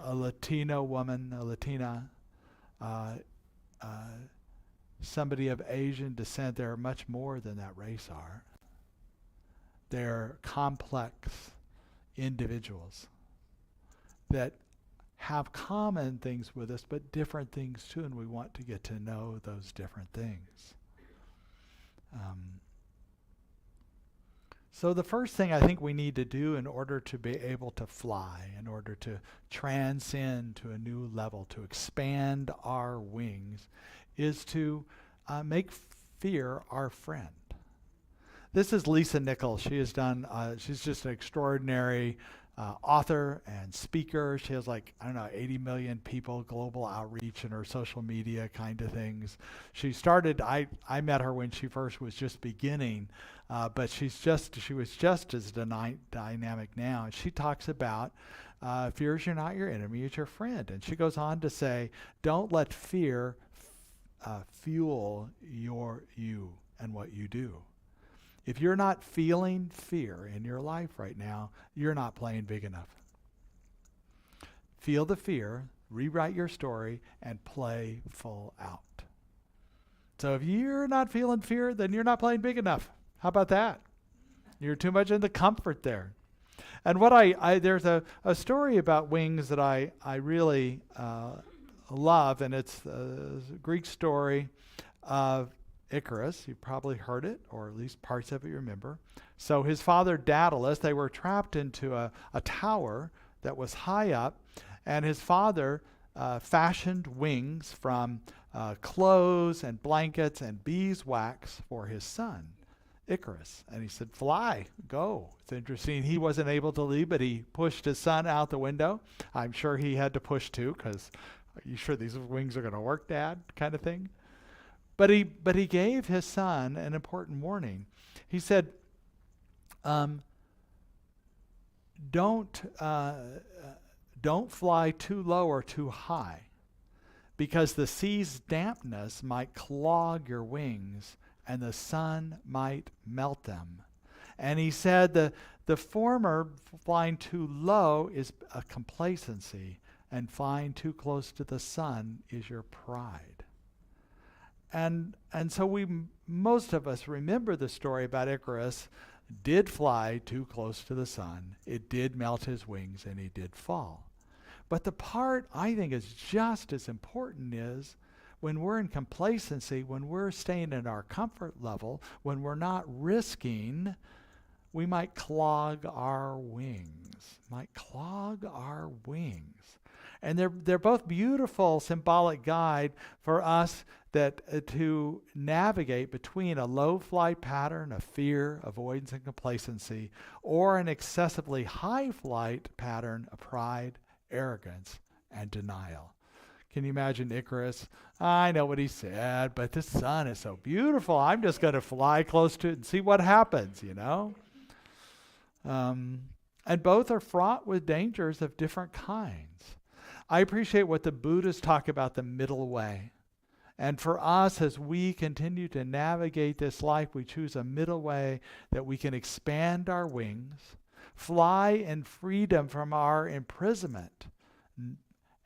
a Latino woman, a Latina, somebody of Asian descent, they're much more than that race are. They're complex individuals that have common things with us, but different things too, and we want to get to know those different things. So the first thing I think we need to do in order to be able to fly, in order to transcend to a new level, to expand our wings, is to make fear our friend. This is Lisa Nichols. She has done, she's just an extraordinary author and speaker. She has 80 million people, global outreach in her social media kind of things. She started, I met her when she first was just beginning, but she was just as dynamic now. And she talks about fear is not your enemy, it's your friend. And she goes on to say, don't let fear fuel you and what you do. If you're not feeling fear in your life right now, you're not playing big enough. Feel the fear, rewrite your story, and play full out. So if you're not feeling fear, then you're not playing big enough. How about that? You're too much in the comfort there. And what there's a story about wings that I really love, and it's a Greek story of Icarus. You probably heard it, or at least parts of it you remember. So his father Daedalus, they were trapped into a tower that was high up, and his father fashioned wings from clothes and blankets and beeswax for his son, Icarus. And he said, fly, go. It's interesting. He wasn't able to leave, but he pushed his son out the window. I'm sure he had to push too, because are you sure these wings are going to work, Dad? Kind of thing. But he gave his son an important warning. He said, don't fly too low or too high, because the sea's dampness might clog your wings and the sun might melt them. And he said the former, flying too low, is a complacency, and flying too close to the sun is your pride. And so most of us remember the story about Icarus did fly too close to the sun. It did melt his wings and he did fall. But the part I think is just as important is when we're in complacency, when we're staying in our comfort level, when we're not risking, we might clog our wings. And they're both beautiful symbolic guide for us that to navigate between a low flight pattern of fear, avoidance, and complacency, or an excessively high flight pattern of pride, arrogance, and denial. Can you imagine Icarus? I know what he said, but the sun is so beautiful. I'm just going to fly close to it and see what happens, you know? And both are fraught with dangers of different kinds. I appreciate what the Buddhists talk about the middle way. And for us, as we continue to navigate this life, we choose a middle way that we can expand our wings, fly in freedom from our imprisonment,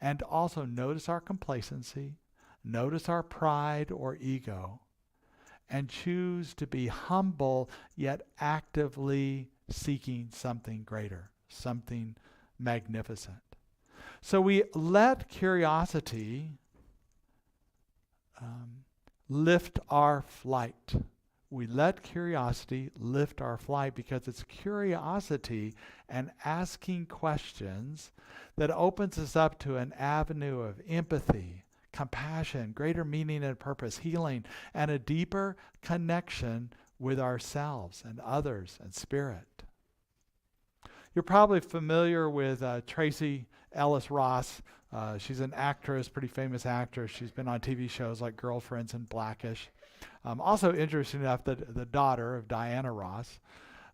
and also notice our complacency, notice our pride or ego, and choose to be humble yet actively seeking something greater, something magnificent. So we let curiosity lift our flight. We let curiosity lift our flight because it's curiosity and asking questions that opens us up to an avenue of empathy, compassion, greater meaning and purpose, healing, and a deeper connection with ourselves and others and spirit. You're probably familiar with Tracy Ellis Ross. She's an actress, pretty famous actress. She's been on TV shows like Girlfriends and Blackish. Also interesting enough, the daughter of Diana Ross.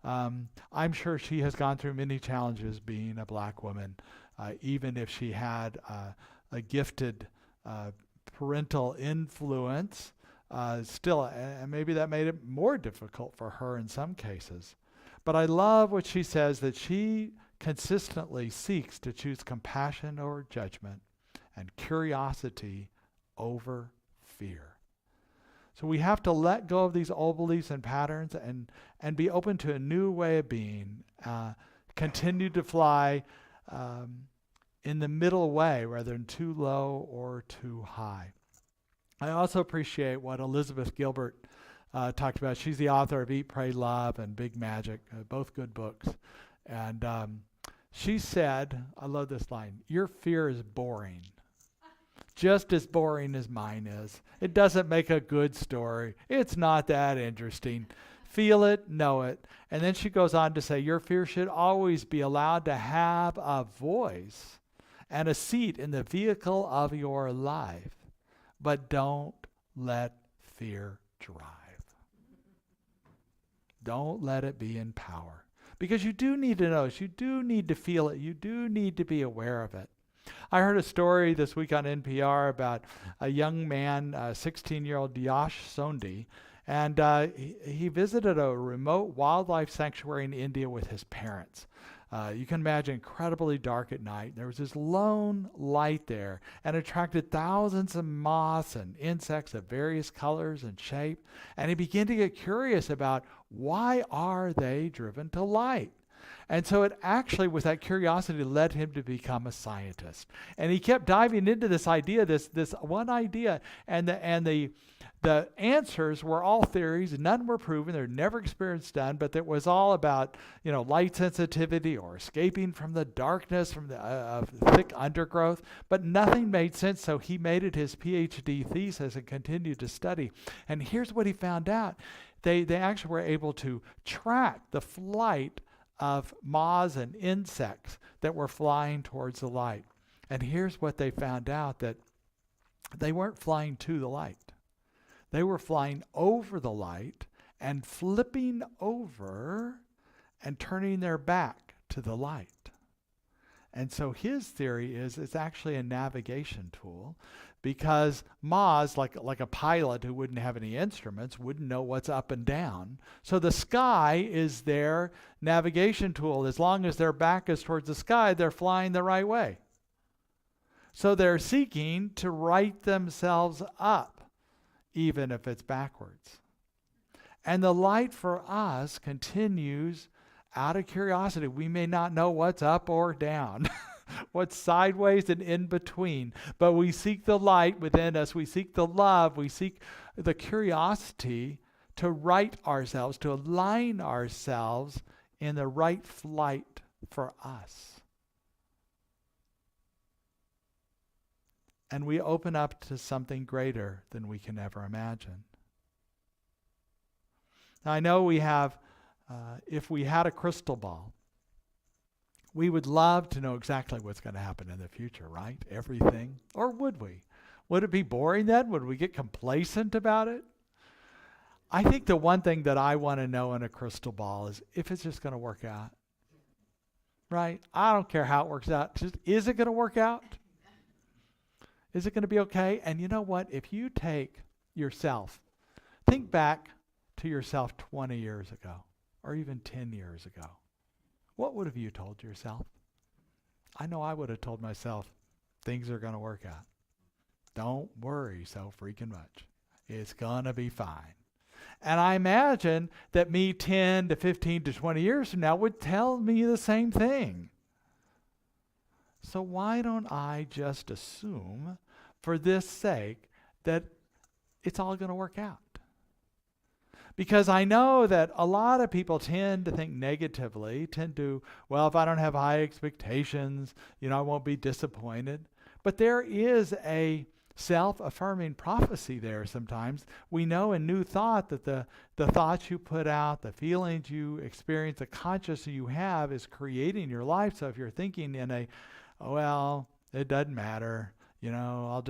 I'm sure she has gone through many challenges being a black woman, even if she had a gifted parental influence. Still, and maybe that made it more difficult for her in some cases. But I love what she says, that she consistently seeks to choose compassion over judgment and curiosity over fear. So we have to let go of these old beliefs and patterns and be open to a new way of being. Continue to fly in the middle way rather than too low or too high. I also appreciate what Elizabeth Gilbert talked about. She's the author of Eat, Pray, Love and Big Magic, both good books. And she said, I love this line, "Your fear is boring. Just as boring as mine is. It doesn't make a good story. It's not that interesting. Feel it, know it." And then she goes on to say, "Your fear should always be allowed to have a voice and a seat in the vehicle of your life. But don't let fear drive. Don't let it be in power. Because you do need to know it. You do need to feel it. You do need to be aware of it." I heard a story this week on NPR about a young man, 16-year-old Yash Sondi, and he visited a remote wildlife sanctuary in India with his parents. You can imagine incredibly dark at night. There was this lone light there and attracted thousands of moths and insects of various colors and shape. And he began to get curious about why are they driven to light? And so it actually, with that curiosity, led him to become a scientist. And he kept diving into this idea, this one idea, and the answers were all theories. None were proven. They were never experiments done, but it was all about, light sensitivity or escaping from the darkness, from the thick undergrowth. But nothing made sense, so he made it his PhD thesis and continued to study. And here's what he found out. They actually were able to track the flight of moths and insects that were flying towards the light. And here's what they found out, that they weren't flying to the light. They were flying over the light and flipping over and turning their back to the light. And so his theory is it's actually a navigation tool, because moths, like a pilot who wouldn't have any instruments, wouldn't know what's up and down. So the sky is their navigation tool. As long as their back is towards the sky, they're flying the right way. So they're seeking to right themselves up, even if it's backwards. And the light for us continues out of curiosity. We may not know what's up or down, what's sideways and in between, but we seek the light within us. We seek the love. We seek the curiosity to right ourselves, to align ourselves in the right flight for us. And we open up to something greater than we can ever imagine. Now, I know we have, if we had a crystal ball, we would love to know exactly what's going to happen in the future, right? Everything. Or would we? Would it be boring then? Would we get complacent about it? I think the one thing that I want to know in a crystal ball is if it's just going to work out. Right? I don't care how it works out. Just, is it going to work out? Is it going to be okay? And you know what? If you take yourself, think back to yourself 20 years ago or even 10 years ago. What would have you told yourself? I know I would have told myself, things are going to work out. Don't worry so freaking much. It's going to be fine. And I imagine that me 10 to 15 to 20 years from now would tell me the same thing. So why don't I just assume, for this sake, that it's all going to work out? Because I know that a lot of people tend to think negatively, tend to, well, if I don't have high expectations, I won't be disappointed. But there is a self-affirming prophecy there sometimes. We know in New Thought that the thoughts you put out, the feelings you experience, the consciousness you have is creating your life. So if you're thinking in a, well, it doesn't matter, I'll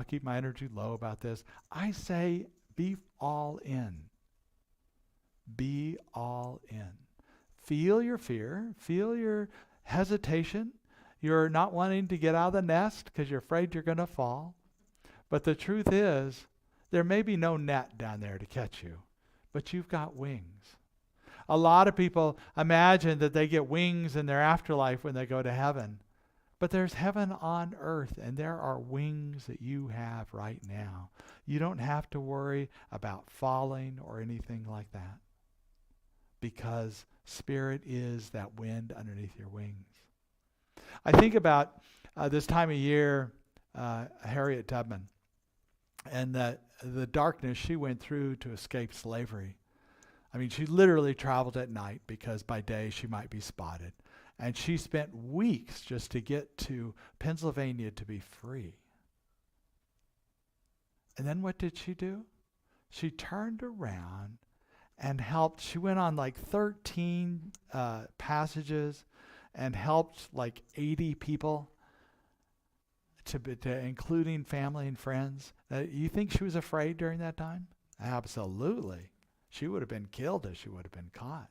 keep my energy low about this, I say be all in. Be all in. Feel your fear, feel your hesitation. You're not wanting to get out of the nest because you're afraid you're going to fall. But the truth is, there may be no net down there to catch you, but you've got wings. A lot of people imagine that they get wings in their afterlife when they go to heaven. But there's heaven on earth, and there are wings that you have right now. You don't have to worry about falling or anything like that, because Spirit is that wind underneath your wings. I think about this time of year, Harriet Tubman, and the darkness she went through to escape slavery. I mean, she literally traveled at night because by day she might be spotted. And she spent weeks just to get to Pennsylvania to be free. And then what did she do? She turned around and helped. She went on like 13 passages and helped like 80 people, to including family and friends. You think she was afraid during that time? Absolutely. She would have been killed if she would have been caught.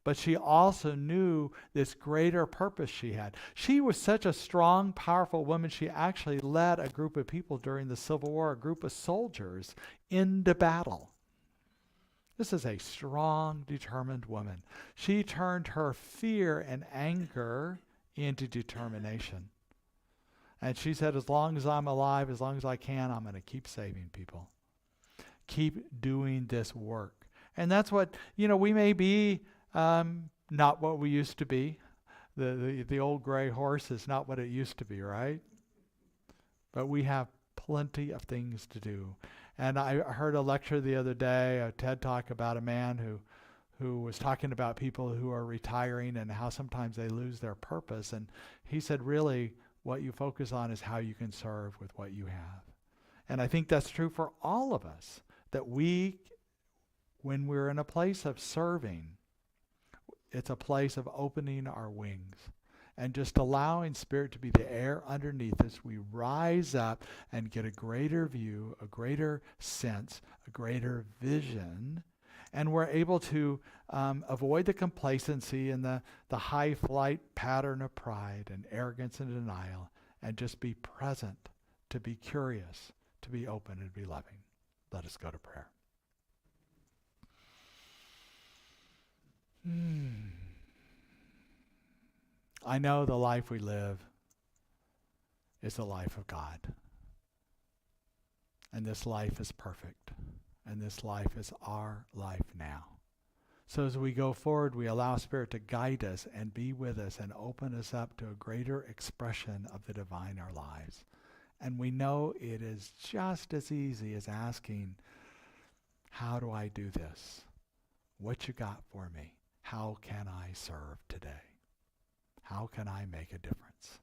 But she also knew this greater purpose she had. She was such a strong, powerful woman, she actually led a group of people during the Civil War, a group of soldiers into battle. This is a strong, determined woman. She turned her fear and anger into determination. And she said, as long as I'm alive, as long as I can, I'm going to keep saving people. Keep doing this work. And that's what, we may be not what we used to be. The old gray horse is not what it used to be, right? But we have plenty of things to do. And I heard a lecture the other day, a TED Talk about a man who was talking about people who are retiring and how sometimes they lose their purpose. And he said, really, what you focus on is how you can serve with what you have. And I think that's true for all of us, that when we're in a place of serving, it's a place of opening our wings and just allowing Spirit to be the air underneath us. We rise up and get a greater view, a greater sense, a greater vision, and we're able to avoid the complacency and the high flight pattern of pride and arrogance and denial, and just be present, to be curious, to be open, and be loving. Let us go to prayer. I know the life we live is the life of God. And this life is perfect. And this life is our life now. So as we go forward, we allow Spirit to guide us and be with us and open us up to a greater expression of the divine in our lives. And we know it is just as easy as asking, how do I do this? What you got for me? How can I serve today? How can I make a difference?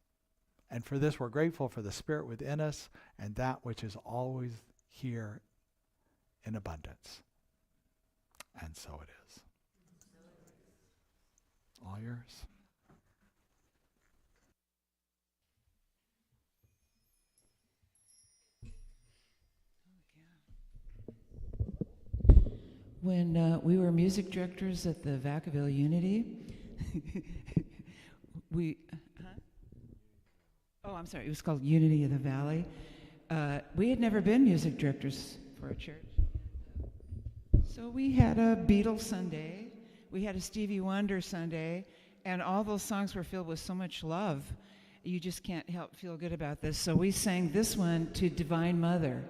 And for this, we're grateful for the Spirit within us and that which is always here in abundance. And so it is. All yours. When we were music directors at the Vacaville Unity, it was called Unity of the Valley. We had never been music directors for a church. So we had a Beatles Sunday, we had a Stevie Wonder Sunday, and all those songs were filled with so much love. You just can't help feel good about this. So we sang this one to Divine Mother.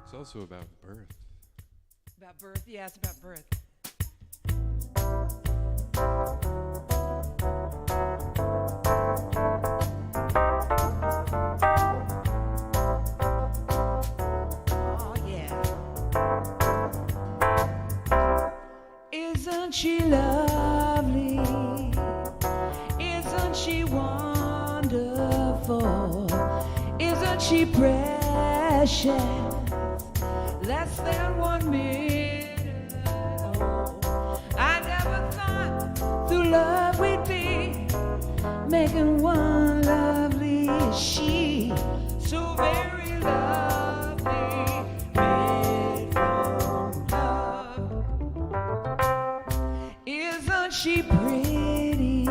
It's also about birth. About birth, yeah, it's about birth. Oh, yeah. Isn't she lovely? Isn't she wonderful? Isn't she precious? Less than 1 minute. Oh, I never thought through love we'd be making one lovely she, so very lovely, made from love. Isn't she pretty?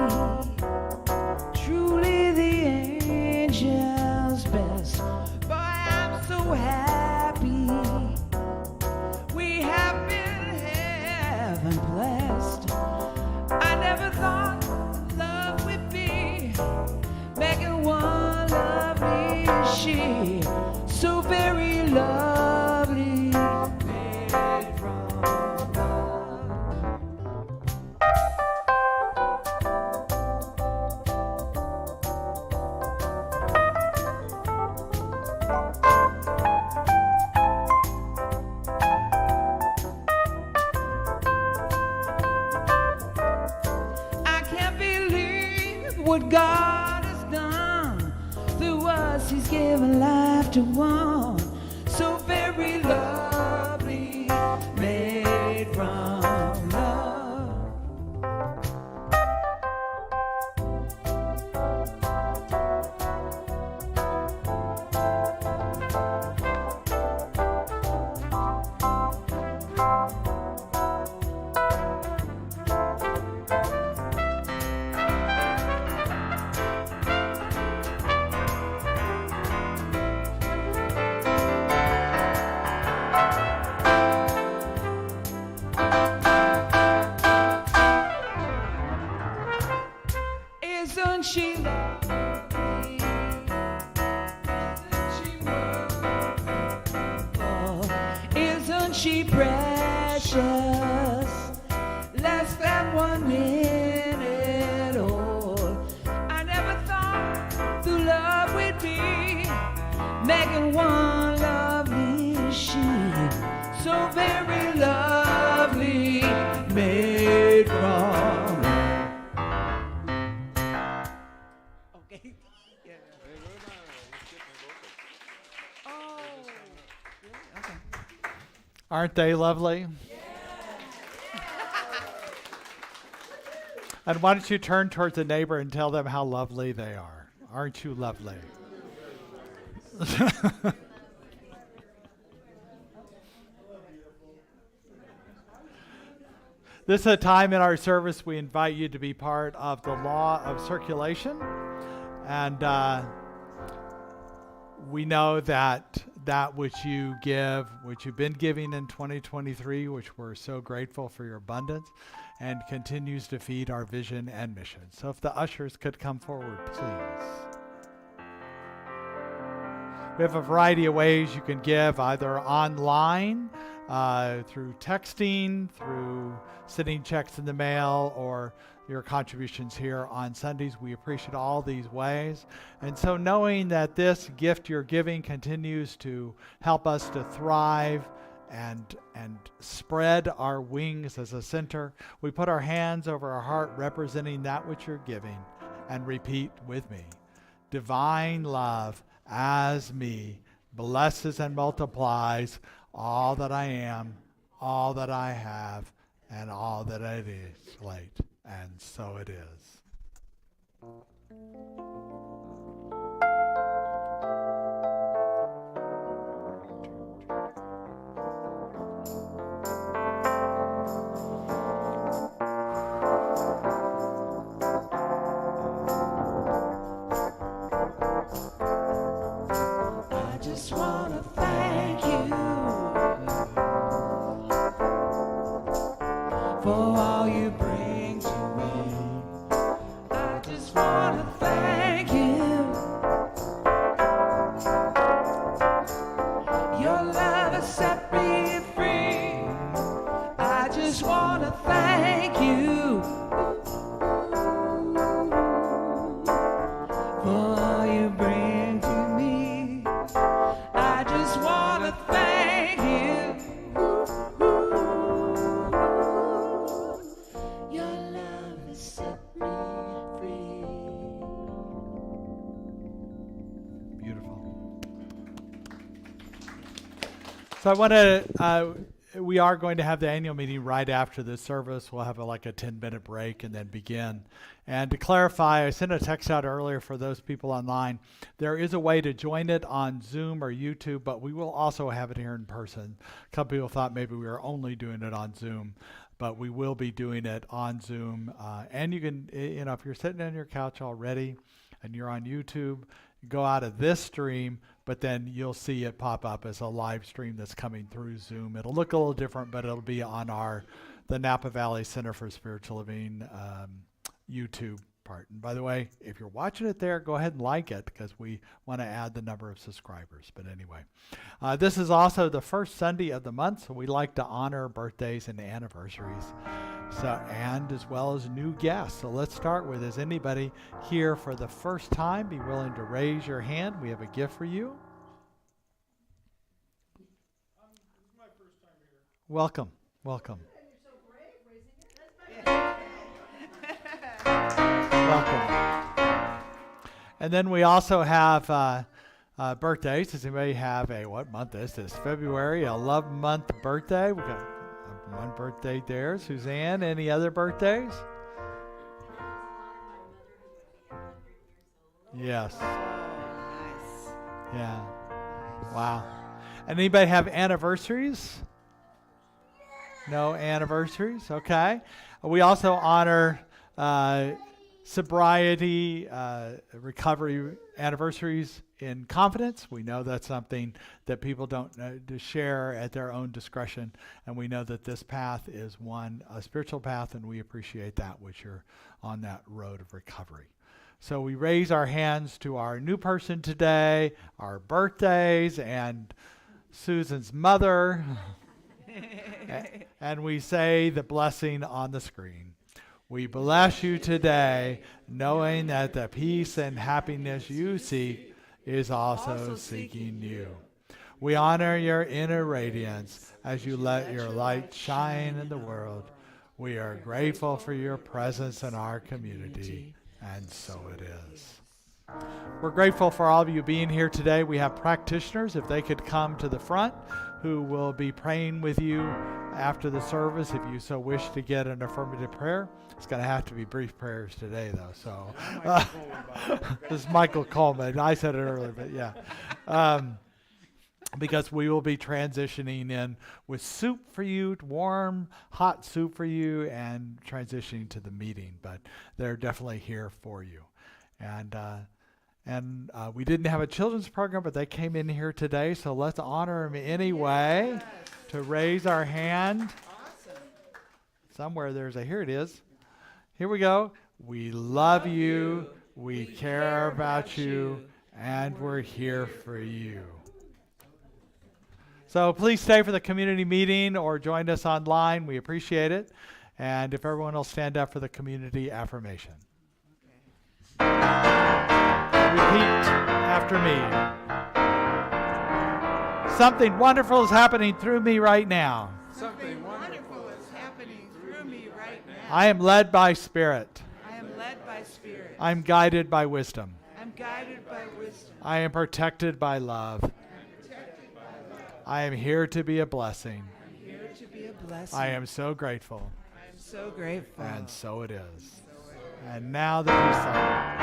Truly the angel's best. Boy, I'm so happy. We have been heaven blessed. I never thought love would be making one lovely she, so very lovely, made from love. I can't believe what God has done through us. He's given life to one so very lovely, made from love. Isn't she lovely? Isn't she wonderful? Isn't she precious? Less than 1 minute old. I never thought through love we'd be making one lovely she, so very lovely, made from. Okay. Yeah. Oh. Okay. Aren't they lovely? And why don't you turn towards the neighbor and tell them how lovely they are? Aren't you lovely? This is a time in our service we invite you to be part of the law of circulation. And we know that that which you give, which you've been giving in 2023, which we're so grateful for your abundance, and continues to feed our vision and mission. So if the ushers could come forward, please. We have a variety of ways you can give, either online, through texting, through sending checks in the mail, or your contributions here on Sundays. We appreciate all these ways. And so knowing that this gift you're giving continues to help us to thrive and spread our wings as a center, we put our hands over our heart representing that which you're giving and repeat with me. Divine love as me blesses and multiplies all that I am, all that I have, and all that it is late. And so it is. I just want to thank you for all you bring to me. I just want to thank you. Your love has set me free. I just want to thank you for all you bring to me. I just want to thank you. Your love has set me free. Beautiful. So I want to, we are going to have the annual meeting right after this service. We'll have like a 10-minute break and then begin. And to clarify, I sent a text out earlier for those people online. There is a way to join it on Zoom or YouTube, but we will also have it here in person. A couple people thought maybe we were only doing it on Zoom, but we will be doing it on Zoom. And you can, if you're sitting on your couch already and you're on YouTube, go out of this stream, but then you'll see it pop up as a live stream that's coming through Zoom. It'll look a little different, but it'll be on the Napa Valley Center for Spiritual Living YouTube part. And by the way, if you're watching it there, go ahead and like it because we want to add the number of subscribers. But anyway, this is also the first Sunday of the month, so we like to honor birthdays and anniversaries. And as well as new guests. So let's start with, is anybody here for the first time? Be willing to raise your hand. We have a gift for you. This is my first time here. Welcome. Welcome. Welcome. And then we also have birthdays. Does anybody have what month is this? February, a love month birthday. We got one birthday there. Suzanne, any other birthdays? Yes. Nice. Yeah. Wow. And anybody have anniversaries? No anniversaries? Okay. We also honor sobriety, recovery anniversaries in confidence. We know that's something that people don't to share at their own discretion, and we know that this path is a spiritual path, and we appreciate that which you're on that road of recovery. So we raise our hands to our new person today, our birthdays, and Susan's mother, and we say the blessing on the screen. We bless you today, knowing that the peace and happiness you seek is also seeking you. We honor your inner radiance as you let your light shine in the world. We are grateful for your presence in our community, and so it is. We're grateful for all of you being here today. We have practitioners, if they could come to the front, who will be praying with you after the service if you so wish to get an affirmative prayer. It's going to have to be brief prayers today, though. So this is Michael Coleman. I said it earlier, but yeah. Because we will be transitioning in with soup for you, warm, hot soup for you, and transitioning to the meeting. But they're definitely here for you. And we didn't have a children's program, but they came in here today, so let's honor them anyway to raise our hand. Awesome. Somewhere here it is. Here we go. We love you, we care about you, and we're here for you. So please stay for the community meeting or join us online. We appreciate it. And if everyone will stand up for the community affirmation. Repeat after me. Something wonderful is happening through me right now. Something wonderful is happening through me right now. I am led by Spirit. I am led by Spirit. I'm guided by wisdom. I'm guided by wisdom. I am protected by love. I am here to be a blessing. I'm here to be a blessing. I am so grateful. I am so grateful. And so it is. And now the peace song.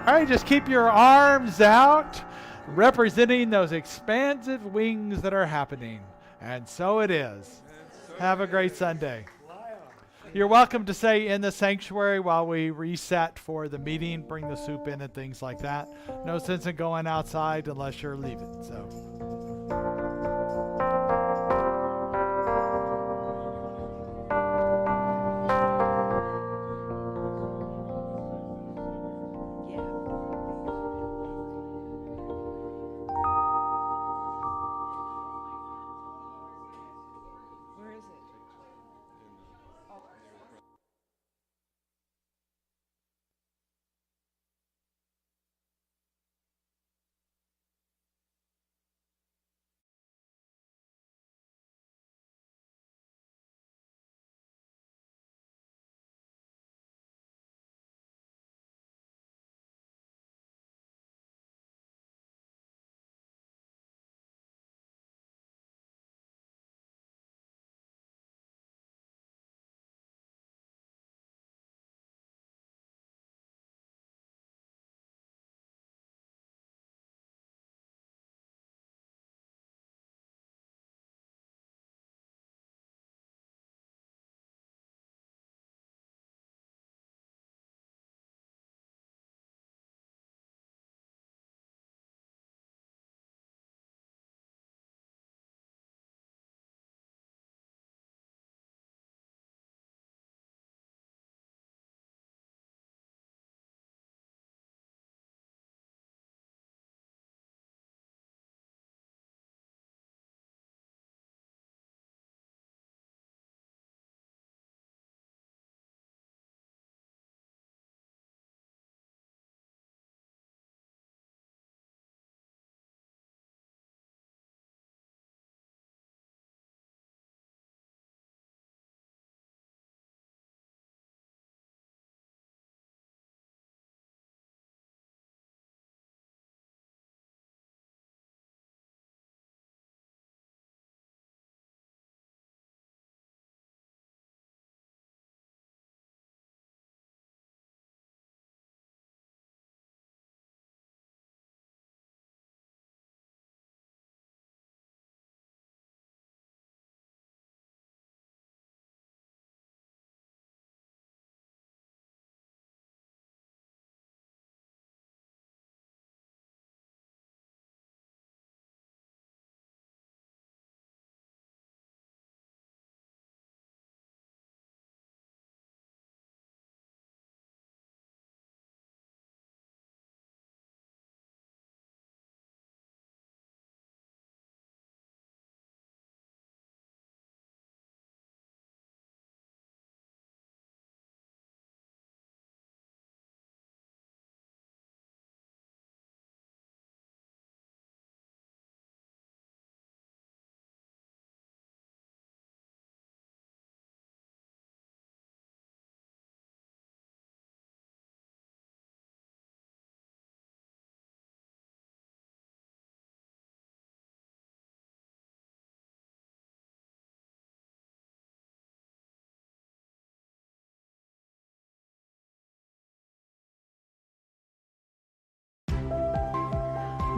All right, just keep your arms out, representing those expansive wings that are happening. And so it is. Have a great Sunday. You're welcome to stay in the sanctuary while we reset for the meeting, bring the soup in and things like that. No sense in going outside unless you're leaving. So.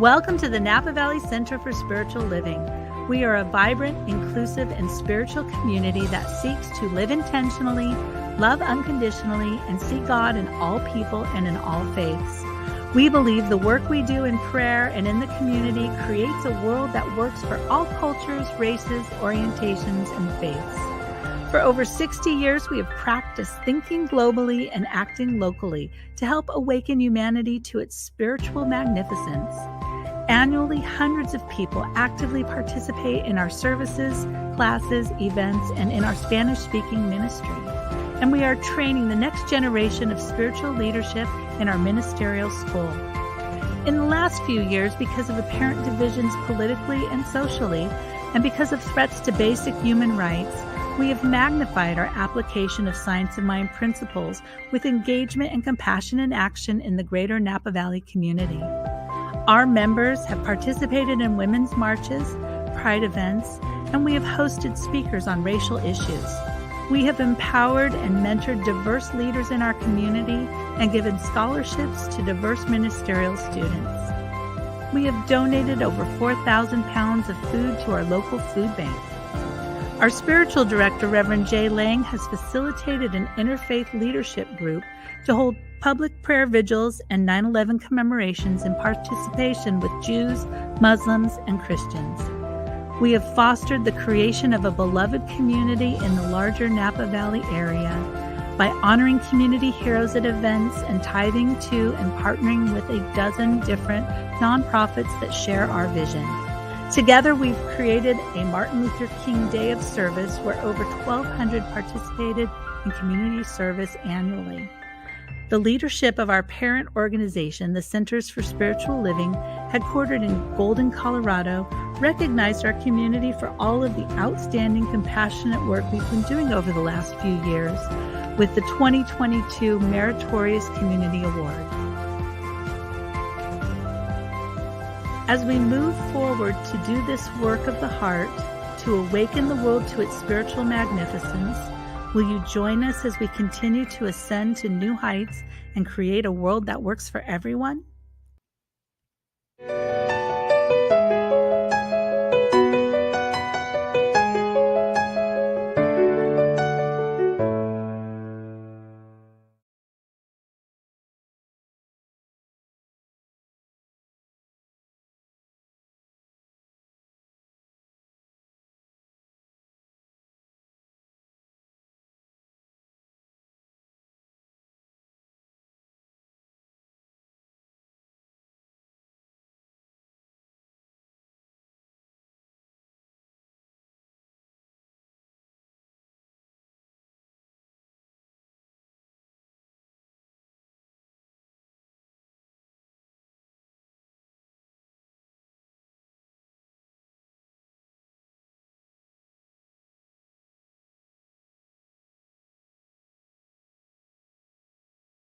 Welcome to the Napa Valley Center for Spiritual Living. We are a vibrant, inclusive, and spiritual community that seeks to live intentionally, love unconditionally, and see God in all people and in all faiths. We believe the work we do in prayer and in the community creates a world that works for all cultures, races, orientations, and faiths. For over 60 years, we have practiced thinking globally and acting locally to help awaken humanity to its spiritual magnificence. Annually, hundreds of people actively participate in our services, classes, events, and in our Spanish-speaking ministry. And we are training the next generation of spiritual leadership in our ministerial school. In the last few years, because of apparent divisions politically and socially, and because of threats to basic human rights, we have magnified our application of Science of Mind principles with engagement and compassion in action in the greater Napa Valley community. Our members have participated in women's marches, pride events, and we have hosted speakers on racial issues. We have empowered and mentored diverse leaders in our community and given scholarships to diverse ministerial students. We have donated over 4,000 pounds of food to our local food bank. Our spiritual director, Reverend Jay Lang, has facilitated an interfaith leadership group to hold public prayer vigils and 9/11 commemorations in participation with Jews, Muslims, and Christians. We have fostered the creation of a beloved community in the larger Napa Valley area by honoring community heroes at events and tithing to and partnering with a dozen different nonprofits that share our vision. Together, we've created a Martin Luther King Day of Service where over 1,200 participated in community service annually. The leadership of our parent organization, the Centers for Spiritual Living, headquartered in Golden, Colorado, recognized our community for all of the outstanding, compassionate work we've been doing over the last few years with the 2022 Meritorious Community Award. As we move forward to do this work of the heart, to awaken the world to its spiritual magnificence, will you join us as we continue to ascend to new heights and create a world that works for everyone?